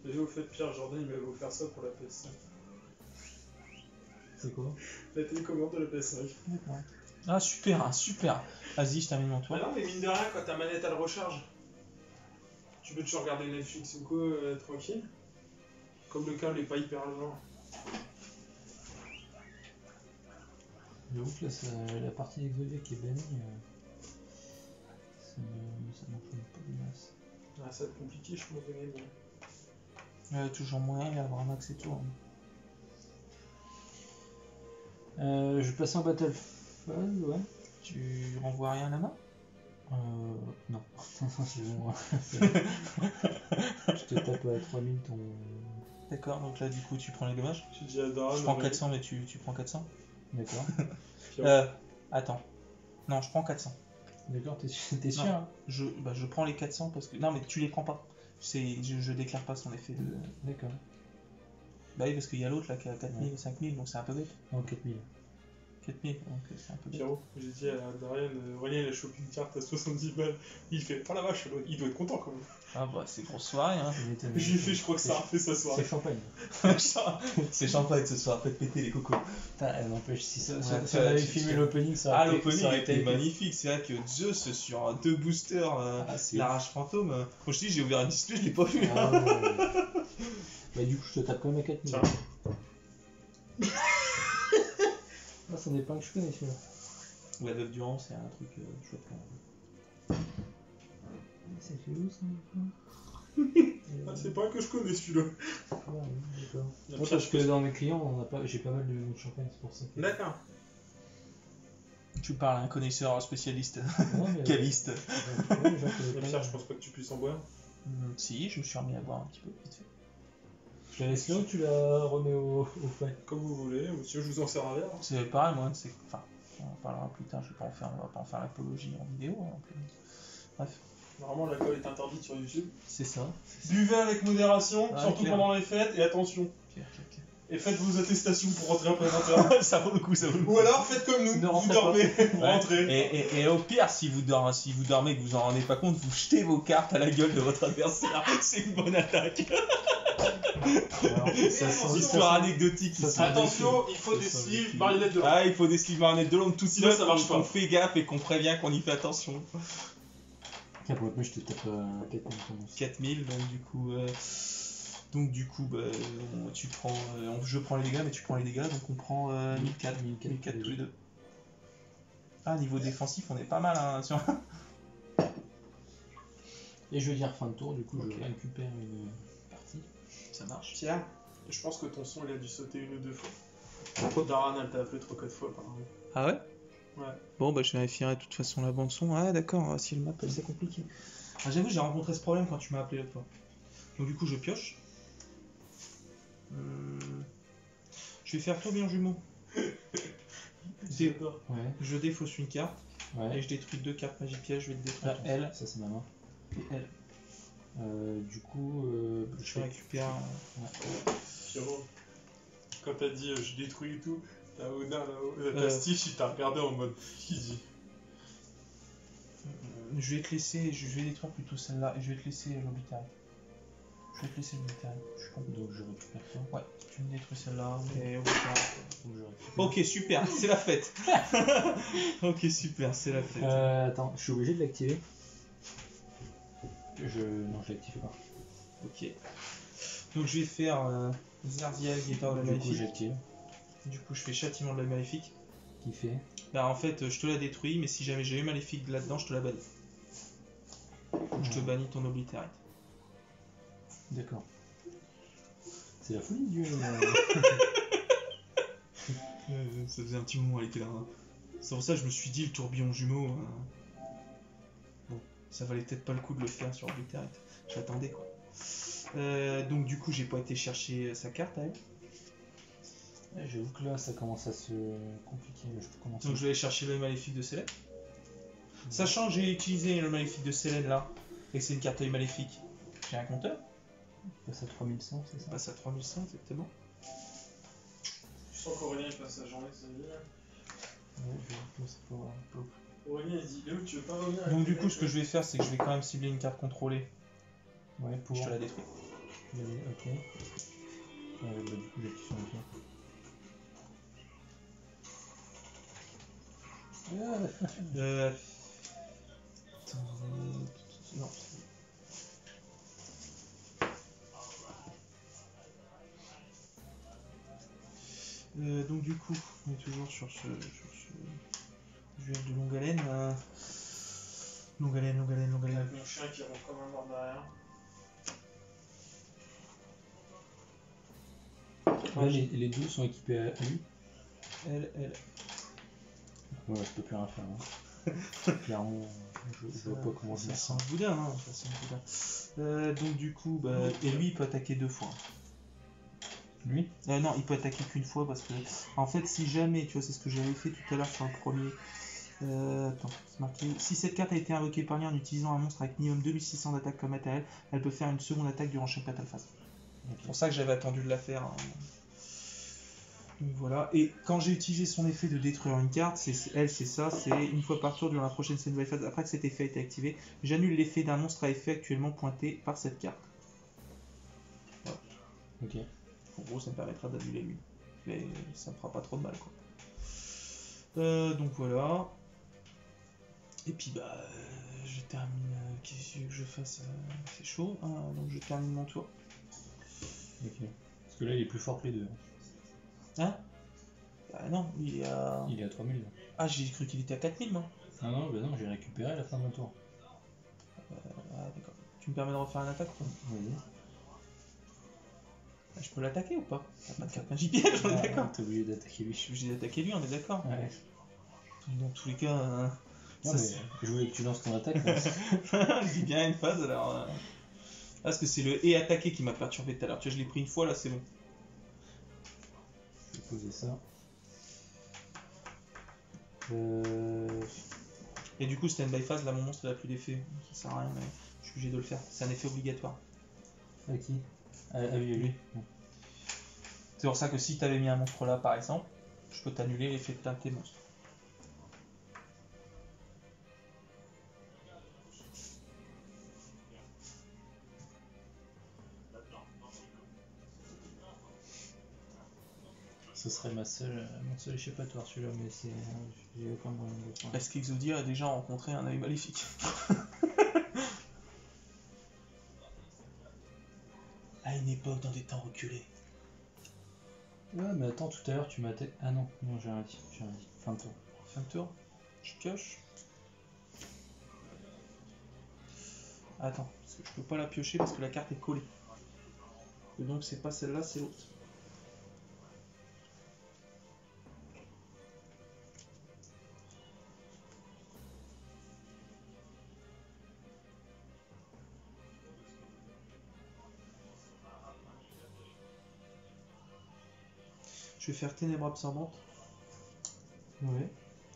Déjà, au fait, Pierre Jordan, il va vous faire ça pour la PS5. C'est quoi? La télécommande de la PS5. D'accord. Ah super, super. Vas-y, je termine mon tour. Ah non, mais mine de rien, quand ta manette elle recharge, tu peux toujours regarder Netflix ou quoi tranquille. Comme le câble est pas hyper loin. J'avoue que là, la partie Exodia qui est bannie, ça m'entraîne pas de masse. Ah, ça va être compliqué, je pense, de gagner. Toujours moyen, il y a le Bramax et tout. Hein. Je vais passer en Battle Phase, ouais. Tu renvoies rien à la main? Non. C'est bon. Je te tape à 3000 ton. D'accord, donc là du coup tu prends les dommages. J'ai dit à Dara, Je prends 400 mais tu prends 400. D'accord. Attends. Non, je prends 400. D'accord, t'es sûr Non, hein? je prends les 400 parce que... Non mais tu les prends pas. Je déclare pas son effet de... D'accord. Bah oui parce qu'il y a l'autre là qui a 4000 et 5000 donc c'est un peu bête. Non, 4000. 4000, donc c'est un peu bien. Pierrot, j'ai dit à Darian, Aurélien il a chopé une carte à 70 balles. Il fait, oh la vache, il doit être content quand même. Ah bah c'est grosse soirée, hein. Je lui ai fait, je crois que ça a refait sa soirée. C'est champagne. C'est champagne ce soir, faites péter les cocos. Putain, n'empêche, si Ça, on avait filmé l'opening, ça aurait été... l'opening ça aurait était été magnifique, c'est vrai que Zeus sur 2 boosters, c'est la rage fantôme. Moi je dis, j'ai ouvert un display, je l'ai pas vu. Ah, ouais. Bah du coup, je te tape quand même à 4000. Tiens. Ah, ça n'est pas un que je connais celui-là. La veuve du rang, c'est un truc chouette quand même. C'est fait où ça Ah, c'est pas un que je connais celui-là. D'accord. La Moi, pire, parce que dans mes clients, j'ai pas mal de noms de champagne, c'est pour ça. D'accord. Tu parles à un connaisseur spécialiste, Non, mais... caviste. La Pierre, je pense pas que tu puisses en boire. Si, je me suis remis à boire un petit peu vite fait. Je la laisse là ou tu la remets au frais? Comme vous voulez, ou si je vous en sers un verre. C'est pareil, moi, c'est. Enfin, on en parlera plus tard, on va pas en faire l'apologie en vidéo. Hein, non plus. Bref, Normalement, l'alcool est interdit sur YouTube. c'est ça. Buvez avec modération, Ah, surtout clair. pendant les fêtes, et attention. Ok. Et faites vos attestations pour rentrer après 20h. Ça vaut le coup, ça vaut le coup. Ou alors faites comme nous, Ne vous rentrez dormez pour Ouais. rentrer. Et au pire, si vous dormez et que vous en rendez pas compte, vous jetez vos cartes à la gueule de votre adversaire. C'est une bonne attaque. Histoire anecdotique. ça ici. sent- Attention, il faut Ça des sent sleeves, liquide. marionnettes de Ah, il faut des sleeves marionnettes de l'ombre, tout Sinon, ça marche qu'on pas. fait gaffe et qu'on prévient qu'on y fait attention. Tiens, pour moi, je te tape à 4000. 4000, donc du coup, bah, je prends les dégâts, mais tu prends les dégâts, donc on prend 1004 tous les deux. Ah, niveau défensif, on est pas mal, hein, sur... Et je vais dire fin de tour, du coup, Ok. je récupère une partie. Ça marche. Pierre, je pense que ton son il a dû sauter une ou deux fois. Daran, elle t'a appelé 3-4 fois apparemment. Ah ouais? Ouais. Bon, bah je vérifierai de toute façon la bande son. Ah d'accord, si elle m'appelle, c'est compliqué. Ah, j'avoue, j'ai rencontré ce problème quand tu m'as appelé l'autre fois. Donc du coup, je pioche. Je vais faire tourbillon jumeau. J'adore. Ouais, Je défausse une carte et ouais. je détruis 2 cartes magie piège. Je vais te détruire Ah, elle ça c'est ma main. et elle. Du coup, Je récupère. Pierrot, quand t'as dit je détruis et tout, t'as Ona là-haut, t'as Stitch, il t'a regardé en mode qui dit. Je vais te laisser. Je vais détruire plutôt celle-là et je vais te laisser l'obitari. Je vais te laisser l'obitari. Je suis content. donc je récupère ça. Ouais, tu me détruis celle-là et obitari. Donc je récupère. Ok, super, c'est la fête. Ok, super, c'est la fête. Attends, je suis obligé de l'activer. Non, je l'active pas. Ok. Donc je vais faire Zerdiel, Guetta ou la Du coup, Maléfique. j'active. Du coup, je fais Châtiment de la Maléfique. Qui fait? Bah, en fait, je te la détruis, mais si jamais j'ai eu Maléfique là-dedans, je te la bannis. Donc, je te bannis ton Obliterate. D'accord. C'est la folie du. Ça faisait un petit moment, elle était là. Hein. C'est pour ça que je me suis dit, le tourbillon jumeau. Bon, ça valait peut-être pas le coup de le faire sur Obliterate. J'attendais quoi. Donc, du coup, j'ai pas été chercher sa carte à elle. J'avoue que là, ça commence à se compliquer. Je peux commencer. Donc, je vais aller chercher le Maléfique de Sélène. Sachant que j'ai utilisé le Maléfique de Sélène là, et que c'est une carte œil maléfique, j'ai un compteur. Je passe à 3100, c'est Ça ça? passe à 3100 exactement. Je sens qu'Aurélien il passe sa journée de sa vie là. Ouais, je pense pas. Aurélien il dit Léo, tu veux pas revenir avec Donc du les coup, mecs, ce que je vais faire, c'est que je vais quand même cibler une carte contrôlée. Ouais, pour. Je te la détruis. Ok. Bah, du coup, j'appuie sur le pied. Attends, non. Donc du coup, on est toujours sur ce duel de longue haleine. Longue haleine. Avec mon chien qui rentre comme un mort derrière. Là, les deux sont équipés à lui. Elle. Ouais, je peux plus rien faire. Hein. Clairement, je vois pas comment je ça me sent sens. le boudin, hein, ça sent le boudin. Donc du coup, bah, et lui il peut attaquer 2 fois. Lui? Non, il peut attaquer qu'une fois parce que, en fait, si jamais, tu vois, c'est ce que j'avais fait tout à l'heure sur le premier. Attends, c'est marqué. Si cette carte a été invoquée par lui en utilisant un monstre avec minimum 2600 d'attaque comme matériel, elle peut faire une seconde attaque durant chaque battle phase. C'est pour ça que j'avais attendu de la faire. Hein. Donc voilà, et quand j'ai utilisé son effet de détruire une carte, c'est ça, c'est une fois par tour durant la prochaine scène phase, après que cet effet a été activé, j'annule l'effet d'un monstre à effet actuellement pointé par cette carte. Voilà. Ok. En gros, ça me permettra d'annuler lui, mais ça me fera pas trop de mal, quoi. Donc voilà. Et puis bah, je termine. Qu'est-ce que je fasse? C'est chaud, hein, donc je termine mon tour. Ok. Parce que là, il est plus fort que les deux. Hein? Bah non, il est à. Il est à 3000. Là. Ah, j'ai cru qu'il était à 4000, moi. Ah non, bah non, j'ai récupéré à la fin de mon tour. Ah, d'accord. Tu me permets de refaire une attaque, quoi? Vas-y. Ah, je peux l'attaquer ou pas? T'as pas de carte magie piège, on est d'accord? T'es obligé d'attaquer lui. Je suis obligé d'attaquer lui, on est d'accord? Ouais. Dans tous les cas. Non, Ça, mais je voulais que tu lances ton attaque. Hein. je dis bien une phase alors. Ah, parce que c'est le et attaquer qui m'a perturbé tout à l'heure. Tu vois, je l'ai pris une fois là, c'est bon. Je vais poser ça. Et du coup, stand by phase, là mon monstre il a plus d'effet. Ça sert à rien, mais je suis obligé de le faire. C'est un effet obligatoire. À qui? Ah oui, lui. Bon. C'est pour ça que si t'avais mis un monstre là par exemple, je peux t'annuler l'effet de plein de tes monstres. Ce serait mon seul échappatoire celui-là, mais c'est. J'ai aucun moyen de le faire. Est-ce qu'Exodia a déjà rencontré un œil maléfique? À une époque, dans des temps reculés. Ouais, mais attends, tout à l'heure tu m'as attaqué. Ah non, non, j'ai rien dit. Fin de tour. Fin de tour. Je pioche. Attends, parce que je peux pas la piocher parce que la carte est collée. Et donc c'est pas celle-là, c'est l'autre. Je vais faire ténèbres absorbantes. Ouais.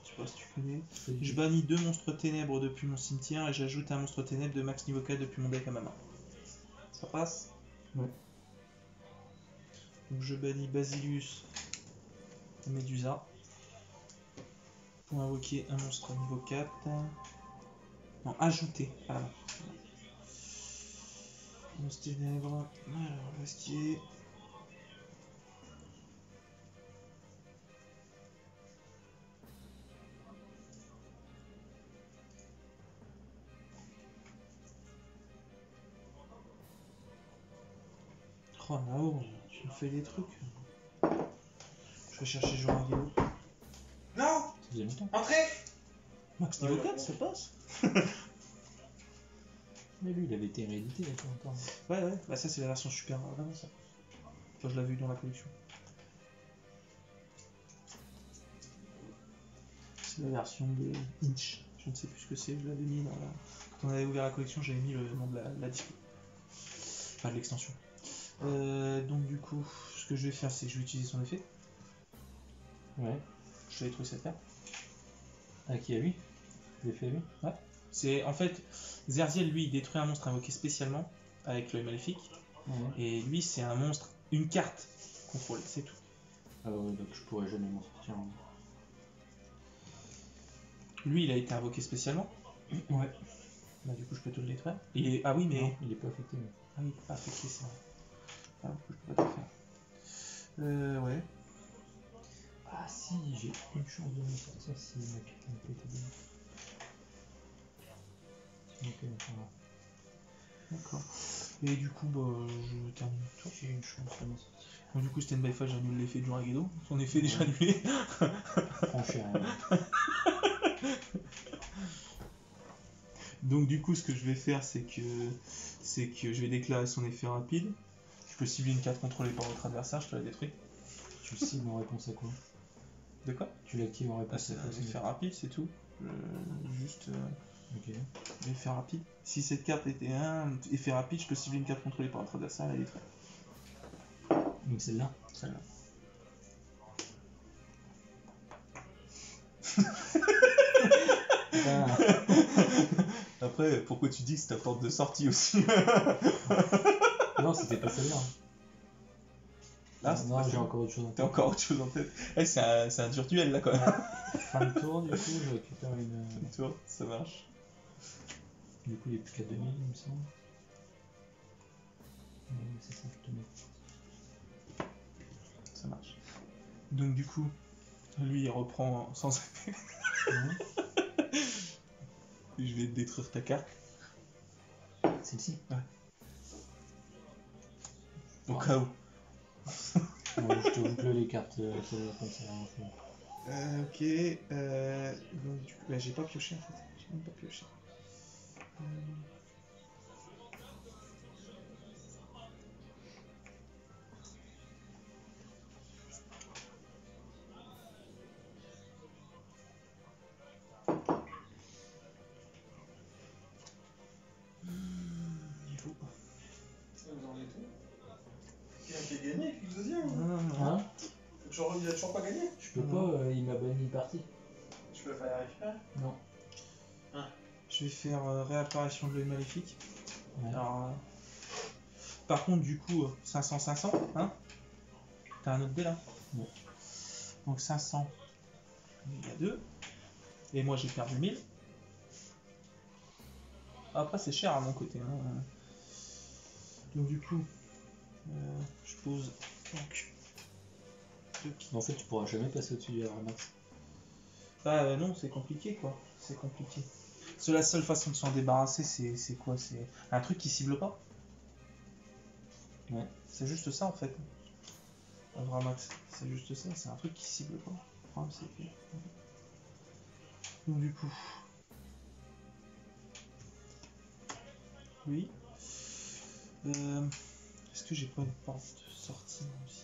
Je sais pas si tu connais. Je bannis 2 monstres ténèbres depuis mon cimetière et j'ajoute un monstre ténèbre de max niveau 4 depuis mon deck à ma main. Ça passe? Ouais. Donc je bannis Basilius et Medusa pour invoquer un monstre niveau 4. Non, ajouter, pardon. Monstre ténèbres. Alors, où est-ce qu'il est? Oh Nao, tu me fais des trucs. Je vais chercher Joragelo. Non, Ça faisait longtemps. entrez. Max niveau Ouais, 4, bon. ça passe. Mais lui, il avait été réédité il y a pas longtemps. Ouais, ouais, bah ça c'est la version super vraiment ça. Enfin, je l'avais eu dans la collection. C'est la version de Inch. Je ne sais plus ce que c'est, je l'avais mis dans la. Quand on avait ouvert la collection, j'avais mis le nom de la disco. Enfin de l'extension. Donc du coup, ce que je vais faire, c'est que je vais utiliser son effet. Ouais. Je vais détruire cette carte. À qui? À lui? L'effet à lui? Ouais. C'est en fait, Zerziel lui il détruit un monstre invoqué spécialement avec l'œil maléfique. Ouais. Et lui c'est un monstre, une carte contrôlée, c'est tout. Ah ouais, donc je pourrais jamais m'en sortir. Lui il a été invoqué spécialement. Ouais. Bah du coup je peux te le détruire. Il est... Ah oui mais... Non, il est pas affecté. Mais... Ah oui, pas affecté ça. Ah, du coup, je peux pas te le faire. Ouais. Ah si, j'ai une chance de me sortir si ma carte n'a pas été donnée. Ok, voilà. D'accord. Et du coup, bah, je termine le tour. J'ai une chance de m'en sortir. Donc, du coup, Stand by Phase, j'annule l'effet de Joragelo. Son effet est déjà annulé. Franchir. Donc, du coup, ce que je vais faire, c'est que je vais déclarer son effet rapide. Je peux cibler une carte contrôlée par votre adversaire, je te la détruis. Tu le cibles en réponse à quoi? De quoi? Tu l'actives en Ah, réponse c'est à un quoi? effet rapide, c'est tout. Juste. Ok. Effet rapide. Si cette carte était un effet rapide, je peux cibler une carte contrôlée par votre adversaire et la détruire. Donc celle-là? Celle-là. Ah. Après, pourquoi tu dis que c'est ta porte de sortie aussi? Non, c'était pas celle-là. Ah, c'est non, pas j'ai ça. encore autre chose en T'as tête. encore autre chose en tête. C'est un dur duel là quand même. Ouais. Fin de tour, du coup, je récupère une. Tu vois, ça marche. Du coup, il n'y a plus qu'à 2000, il me semble. C'est ça, 2000. Ça marche. Donc du coup, lui il reprend sans épée. Je vais détruire ta carte. Celle-ci. Au cas où. Je te boucle les cartes, ça va comme ça. Ok. Donc du coup, bah, j'ai pas pioché en fait. J'ai même pas pioché. Niveau. Vous en êtes où? Quelqu'un qui a gagné avec le deuxième? Hein? Il a toujours pas gagné? Je peux pas, il m'a banni une partie. Tu peux pas y récupérer? Non. Je vais faire réapparition de l'œil maléfique. Ouais. Alors, par contre, du coup, 500-500, hein? T'as un autre dé là? Ouais. Donc 500, il y a 2. Et moi j'ai perdu 1000. Après, c'est cher à mon côté. Hein. Donc, du coup, je pose. Donc, En fait, tu pourras jamais passer au-dessus du Ramax. bah non, c'est compliqué quoi. C'est compliqué. C'est la seule façon de s'en débarrasser, c'est quoi? C'est un truc qui cible pas. Ouais. C'est juste ça en fait. Un Vramax, c'est juste ça, c'est un truc qui cible pas. Le problème, c'est que... Donc du coup... Oui. Est-ce que j'ai pas une porte de sortie moi aussi?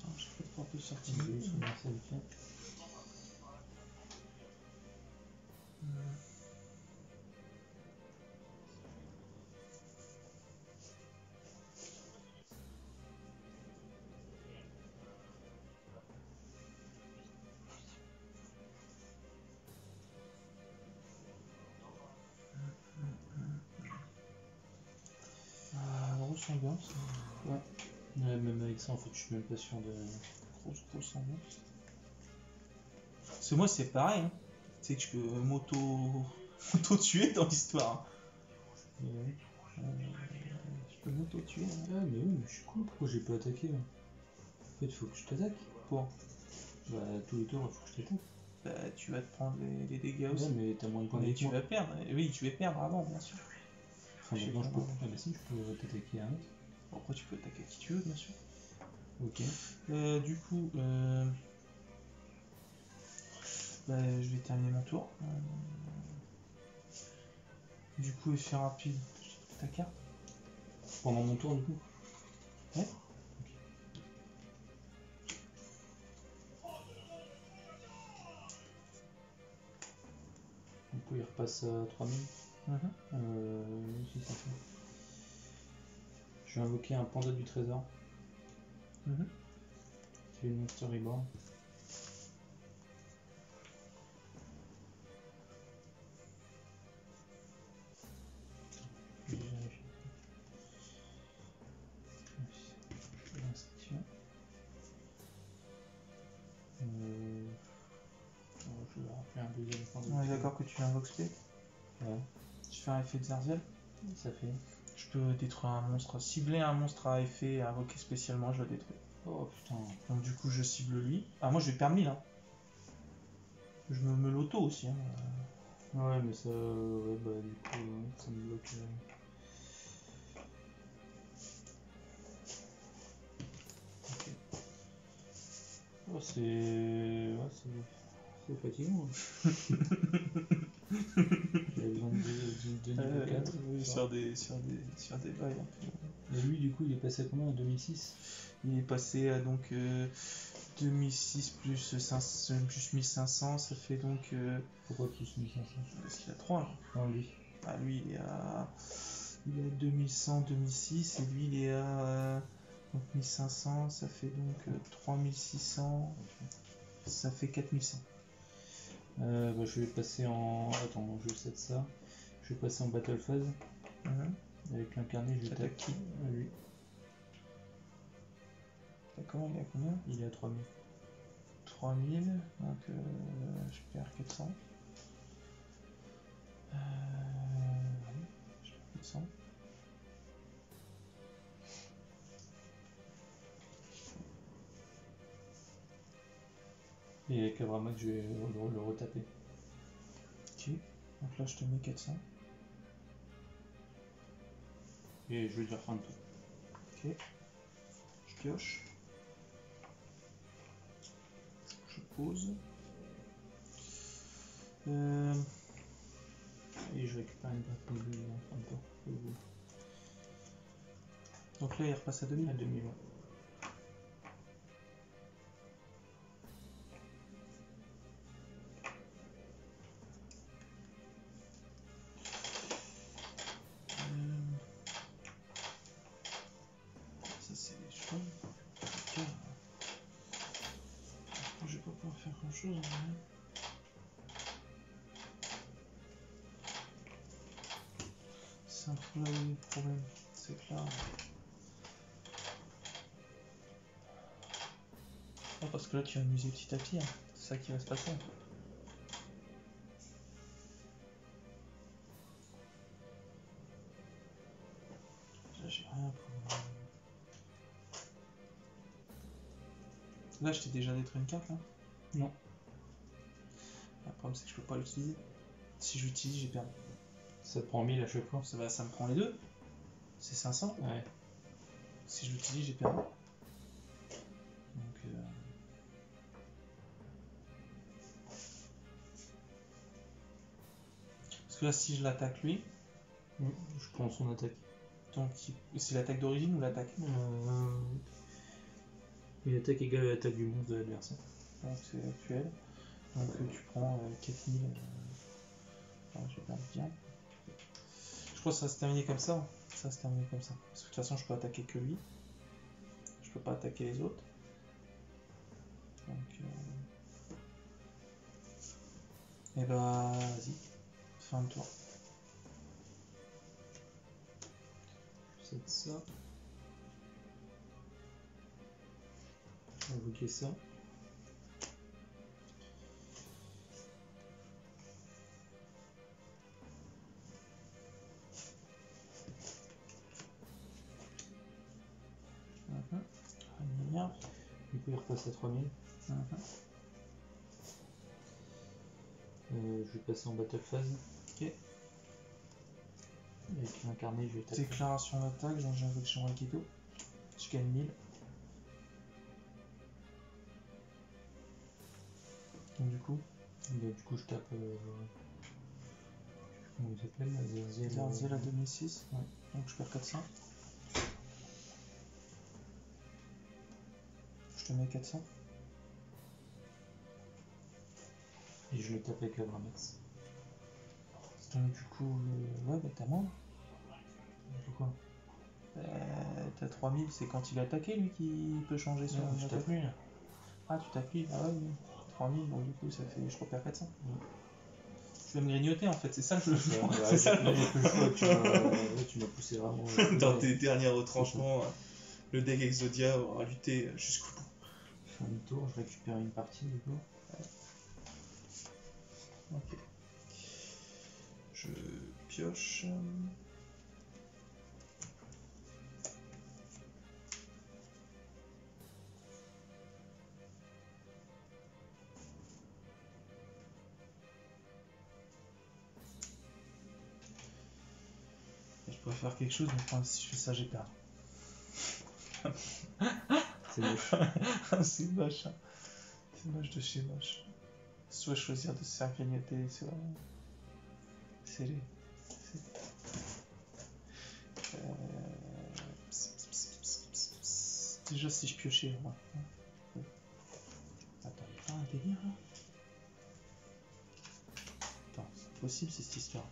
Non, j'ai pas de porte de sortie. Grosse ambiance. Ouais, même avec ça, en fait, je suis même pas sûr de. Grosse ambiance. Parce que moi, c'est pareil. Hein. Tu sais que je peux m'auto-tuer dans l'histoire. Hein. Je peux m'auto-tuer. Hein. Ah, mais oui, mais je suis con, pourquoi j'ai pas attaqué là? En fait, il faut que je t'attaque. Pour Bah, tous les tours, il faut que je t'attaque. bah, tu vas te prendre les dégâts Ouais, aussi. mais t'as moins de points Mais avec tu moi. vas perdre. Oui, tu vas perdre avant, bien sûr. Enfin, je sais maintenant, je pas. peux. Ah, bah si, je peux t'attaquer à un autre. Bon, après, tu peux attaquer qui tu veux, bien sûr. Ok. Du coup, bah, je vais terminer mon tour. Du coup, effet rapide, ta carte. Pendant mon tour, du coup. Ouais. Du coup, il repasse à 3000. Si, ça fait. Je vais invoquer un panda du trésor. Qui est une Monster Reborn. Je vais vérifier. L'inscription. Je vais rappeler un deuxième panda du On est trésor. d'accord que tu invoques spé. Ouais, Je fais un effet de Zerziel. ça fait. Je peux détruire un monstre, cibler un monstre à effet et invoquer spécialement, je le détruis. Oh putain. Donc du coup je cible lui. Ah moi je vais perdre 1000 hein. Je me l'auto aussi hein. Ouais, mais ça. Ouais, bah du coup, ça me bloque. Ok. Oh, c'est. Ouais, c'est fatigant. J'avais besoin de niveau 4. Oui, sur des bails un peu. Et lui, du coup, il est passé à combien en 2006? Il est passé à donc 2006 plus 500, plus 1500, ça fait donc... Pourquoi plus 1500? Parce qu'il a 3 là. Non, lui. Ah, lui il est à 2100, 2006 et lui il est à donc 1500, ça fait donc 3600, ça fait 4100. Je vais passer en... Attends, je set ça. Je vais passer en battle phase. Avec l'incarné, je vais T'attaques attaquer lui. D'accord, il est à combien? Il est à 3000. 3000, donc je perds 400. Oui, je perds 400. Et avec Abramax, je vais le retaper. Ok, donc là je te mets 400. Et je vais dire fin de tour. Ok, je pioche. Je pose. Et je récupère une carte de fin de tour. Donc là il repasse à 2000. À 2000, ouais. Ça c'est des choses. Ok. Je vais pas pouvoir faire grand chose en vrai. C'est un peu là où il y a le problème. C'est que là. Ah, parce que là tu vas amuser petit à petit. Hein. C'est ça qui va se passer. Là j'ai rien pour. Là je t'ai déjà détruit une carte là? Non. Le problème c'est que je peux pas l'utiliser. Si je l'utilise j'ai perdu. Ça te prend 1000 à chaque fois. Ça me prend les deux. C'est 500. Ouais. Si je l'utilise j'ai perdu. Donc parce que là si je l'attaque lui, Je prends son attaque. donc c'est l'attaque d'origine ou l'attaque? Une attaque égale à l'attaque du monstre de l'adversaire. Donc c'est actuel. Donc tu prends 4000. Je vais perdre bien. Je crois que ça va se terminer comme ça. Ça va se terminer comme ça. Parce que de toute façon je peux attaquer que lui. Je peux pas attaquer les autres. Donc et bah vas-y. Fin de tour. C'est ça. On va invoquer ça. Bien. Du coup, il repasse à 3000. Je vais passer en battle phase. Ok. Avec l'incarné, je vais taper. Déclaration d'attaque, j'invoque sur Rakido. Je gagne 1000. Donc du coup, je tape. Comment il s'appelle? Zerziel à 2006. Ouais. Donc je perds 400. Je te mets 400. Et je le tape avec Abramax. Donc du coup, ouais, bah t'as moins. Pourquoi? T'as 3000, c'est quand il a attaqué lui qui peut changer son Je attaque. tape lui là. Ah, tu tapes lui? Ah ouais, oui. 3000, donc du coup ça fait, je repère 400. Tu vas me grignoter en fait, c'est ça le jeu. C'est ça le choix, tu m'as poussé vraiment. Dans tes derniers retranchements, le deck Exodia aura lutté jusqu'au bout. Fin de tour, je récupère une partie du coup. Ok. Je pioche. Je pourrais faire quelque chose, mais enfin, si je fais ça, j'ai perdu. C'est moche. C'est moche. Hein. C'est moche de chez moche. Soit choisir de se faire grignoter, soit. C'est les. Déjà, si je piochais, moi. Attends, il y a pas un délire là? Attends, c'est possible cette histoire.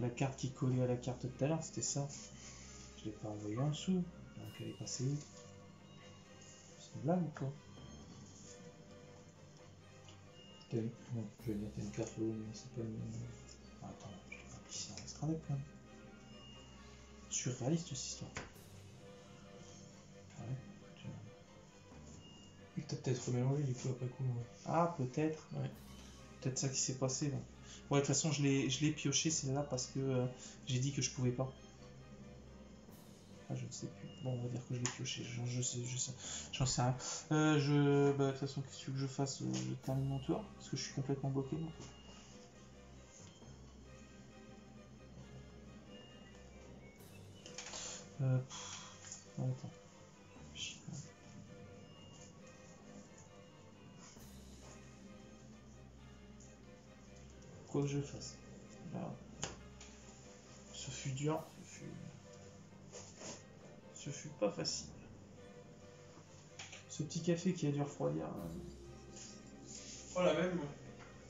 La carte qui collait à la carte de tout à l'heure, c'était ça. Je l'ai pas envoyée en dessous. Donc elle est passée où? C'est une blague ou quoi? Non, je vais dire t'as une carte lourde, mais c'est pas une. Attends, Ça reste un deck quand même. Surréaliste cette histoire. ouais. T'as peut-être remélangé du coup après coup. Ouais. Ah, peut-être, ouais. Peut-être ça qui s'est passé. Là. Ouais, de toute façon, je l'ai pioché celle-là parce que j'ai dit que je pouvais pas. Ah, je ne sais plus. Bon, on va dire que je l'ai pioché. J'en sais rien. Bah, de toute façon, qu'est-ce que tu veux que je fasse? Je termine mon tour parce que je suis complètement bloqué. Moi. Attends. Quoi que je fasse. Là. Ce fut dur. Ce fut pas facile. Ce petit café qui a dû refroidir. Oh, la même.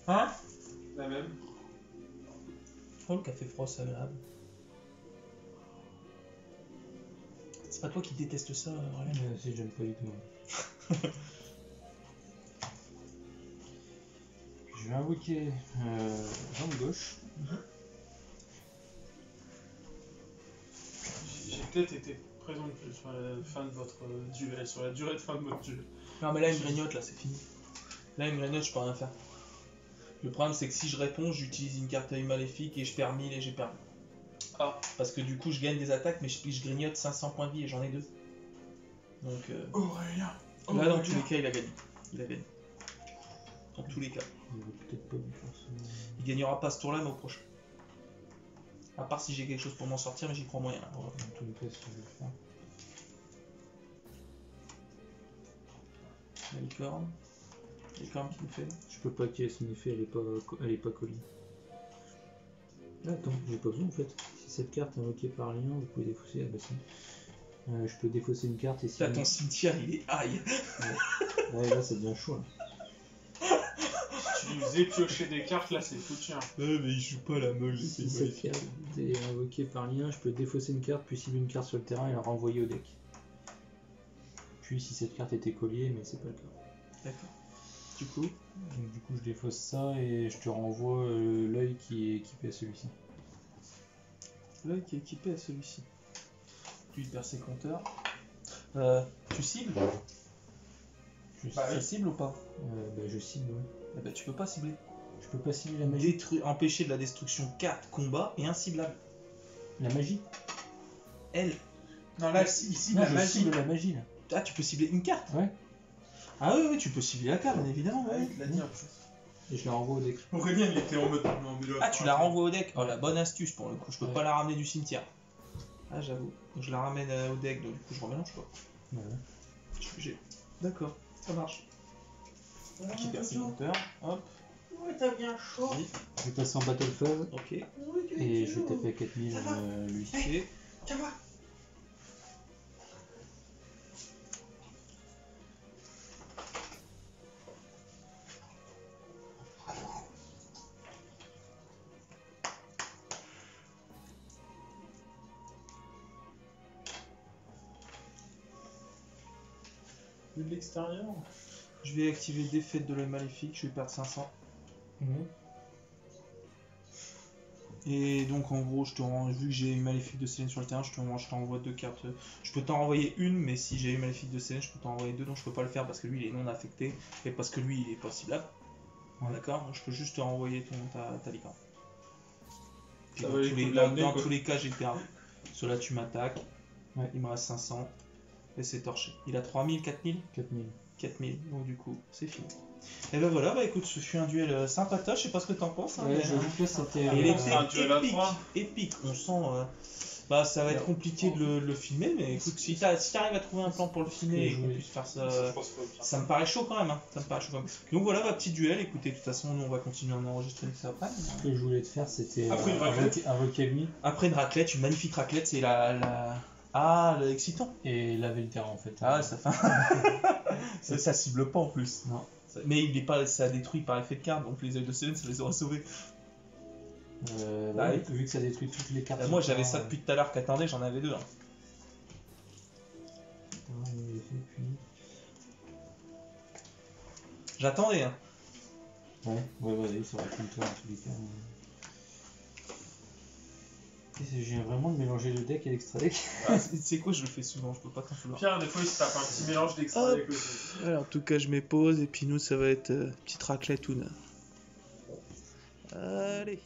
Hein? La même. Oh, le café froid, c'est agréable. C'est pas toi qui déteste ça, Ryan? Si, j'aime pas du tout. Je vais invoquer jambe gauche. J'ai peut-être été présent sur la fin de votre duel, sur la durée de fin de votre duel. Non, mais là, il me grignote, là, c'est fini. Là, il me grignote, je peux rien faire. Le problème, c'est que si je réponds, j'utilise une carte œil maléfique et je perds 1000 et j'ai perdu. Ah. Parce que du coup, je gagne des attaques, mais je grignote 500 points de vie et j'en ai 2. Donc, Aurélien. là, dans tous les cas, il a gagné. Il a gagné. Dans tous les cas. Il vaut peut-être pas lui forcément. Il gagnera pas ce tour-là, mais au prochain. À part si j'ai quelque chose pour m'en sortir, mais j'y crois moyen. Là. Dans tous les cas, si je vais le faire. La licorne. La licorne qui nous fait. Je peux pas activer son effet, elle est pas collée. Ah, attends, j'ai pas besoin en fait. Si cette carte est invoquée par lien, vous pouvez défausser. Ah bah si. Je peux défausser une carte et si. Là, ton cimetière, il est aïe. Ouais, là ça devient chaud. Là. Tu faisais piocher des cartes, là c'est foutu. Hein. Ouais, mais il joue pas la meule. Si cette carte est invoquée par lien, je peux défausser une carte, puis cibler une carte sur le terrain et la renvoyer au deck. Puis si cette carte était colliée, mais c'est pas le cas. D'accord. Du coup, Donc du coup je défausse ça et je te renvoie l'œil qui est équipé à celui-ci. l'œil qui est équipé à celui-ci. Lui, il perd ses compteurs. Tu cibles? Ça cible ou pas? Bah je cible, ouais. Eh ben, tu peux pas cibler. Je peux pas cibler la magie. Empêcher de la destruction 4 combats et inciblable. La magie? Elle. Non, là, ici, Non, la je magie. cible la magie là. Ah, tu peux cibler une carte? Ouais. Ah oui, oui, tu peux cibler la carte, bien évidemment. Ouais, Ouais. il te l'a dit en plus. Et je la renvoie au deck. Aurélien, il était en mode. Ah, tu la renvoies au deck? Oh, la bonne astuce pour le coup. Je peux Ouais. pas la ramener du cimetière. Ah, j'avoue. Donc je la ramène au deck, donc du coup je remélange quoi. Voilà. D'accord, ça marche. Qui perd ses compteurs. Hop, Ouais, t'as bien chaud. oui, Je vais passer en battle phase ok. Oui, tu et es je vais chaud. taper à 4000 Ça va. lui. Ok. Ça va. Vu de l'extérieur. Je vais activer défaite de l'œil maléfique, je vais perdre 500. Et donc en gros, vu que j'ai une maléfique de Célène sur le terrain, je t'envoie 2 cartes. Je peux t'en renvoyer une, mais si j'ai une maléfique de Célène, je peux t'en envoyer 2, donc je peux pas le faire parce que lui il est non affecté et parce que lui il est pas ciblable. Ouais. D'accord? Donc je peux juste te renvoyer ta licorne. Et Ça dans valait tous le coup les, de l'amener, dans quoi. tous les cas, j'ai perdu. Cela tu m'attaques, Ouais. il me reste 500 et c'est torché. Il a 3000, 4000? 4000. 4000, donc du coup c'est fini. Et ben voilà, bah écoute, ce fut un duel sympatoche, je sais pas ce que t'en penses. Hein, Ouais, mais, j'avoue que là c'était. il était un duel à épique, 3. épique, on sent. Bah ça va être compliqué de le filmer, mais écoute, si t'arrives à trouver un plan pour le filmer et qu'on puisse faire ça, Je pense pas. ça me paraît chaud quand même. Hein. Ça me paraît chaud quand même. Donc voilà, bah, petit duel, écoutez, de toute façon, nous on va continuer à en enregistrer ça après. Ce que je voulais te faire, c'était Après une raclette. invoquer lui Après une raclette, une magnifique raclette, c'est l'excitant. et laver le terrain en fait. Ah, ça fait. ça cible pas en plus. Non. Mais il est pas, ça détruit par effet de carte, donc les œils de Célène, ça les aurait sauvés. Ouais, vu que ça détruit toutes les cartes. Moi j'avais ça depuis tout à l'heure qu'attendez, j'en avais 2. Hein. J'attendais. Hein. Ouais, vas-y, ça aurait pu le faire en tous les cas. J'ai viens vraiment de mélanger le deck et l'extra deck. C'est quoi, je le fais souvent, je peux pas t'en vouloir. Pierre, des fois, il se tape un petit mélange d'extra avec le truc. Alors, en tout cas, je mets pause et puis nous, ça va être petite raclette ou non. Allez.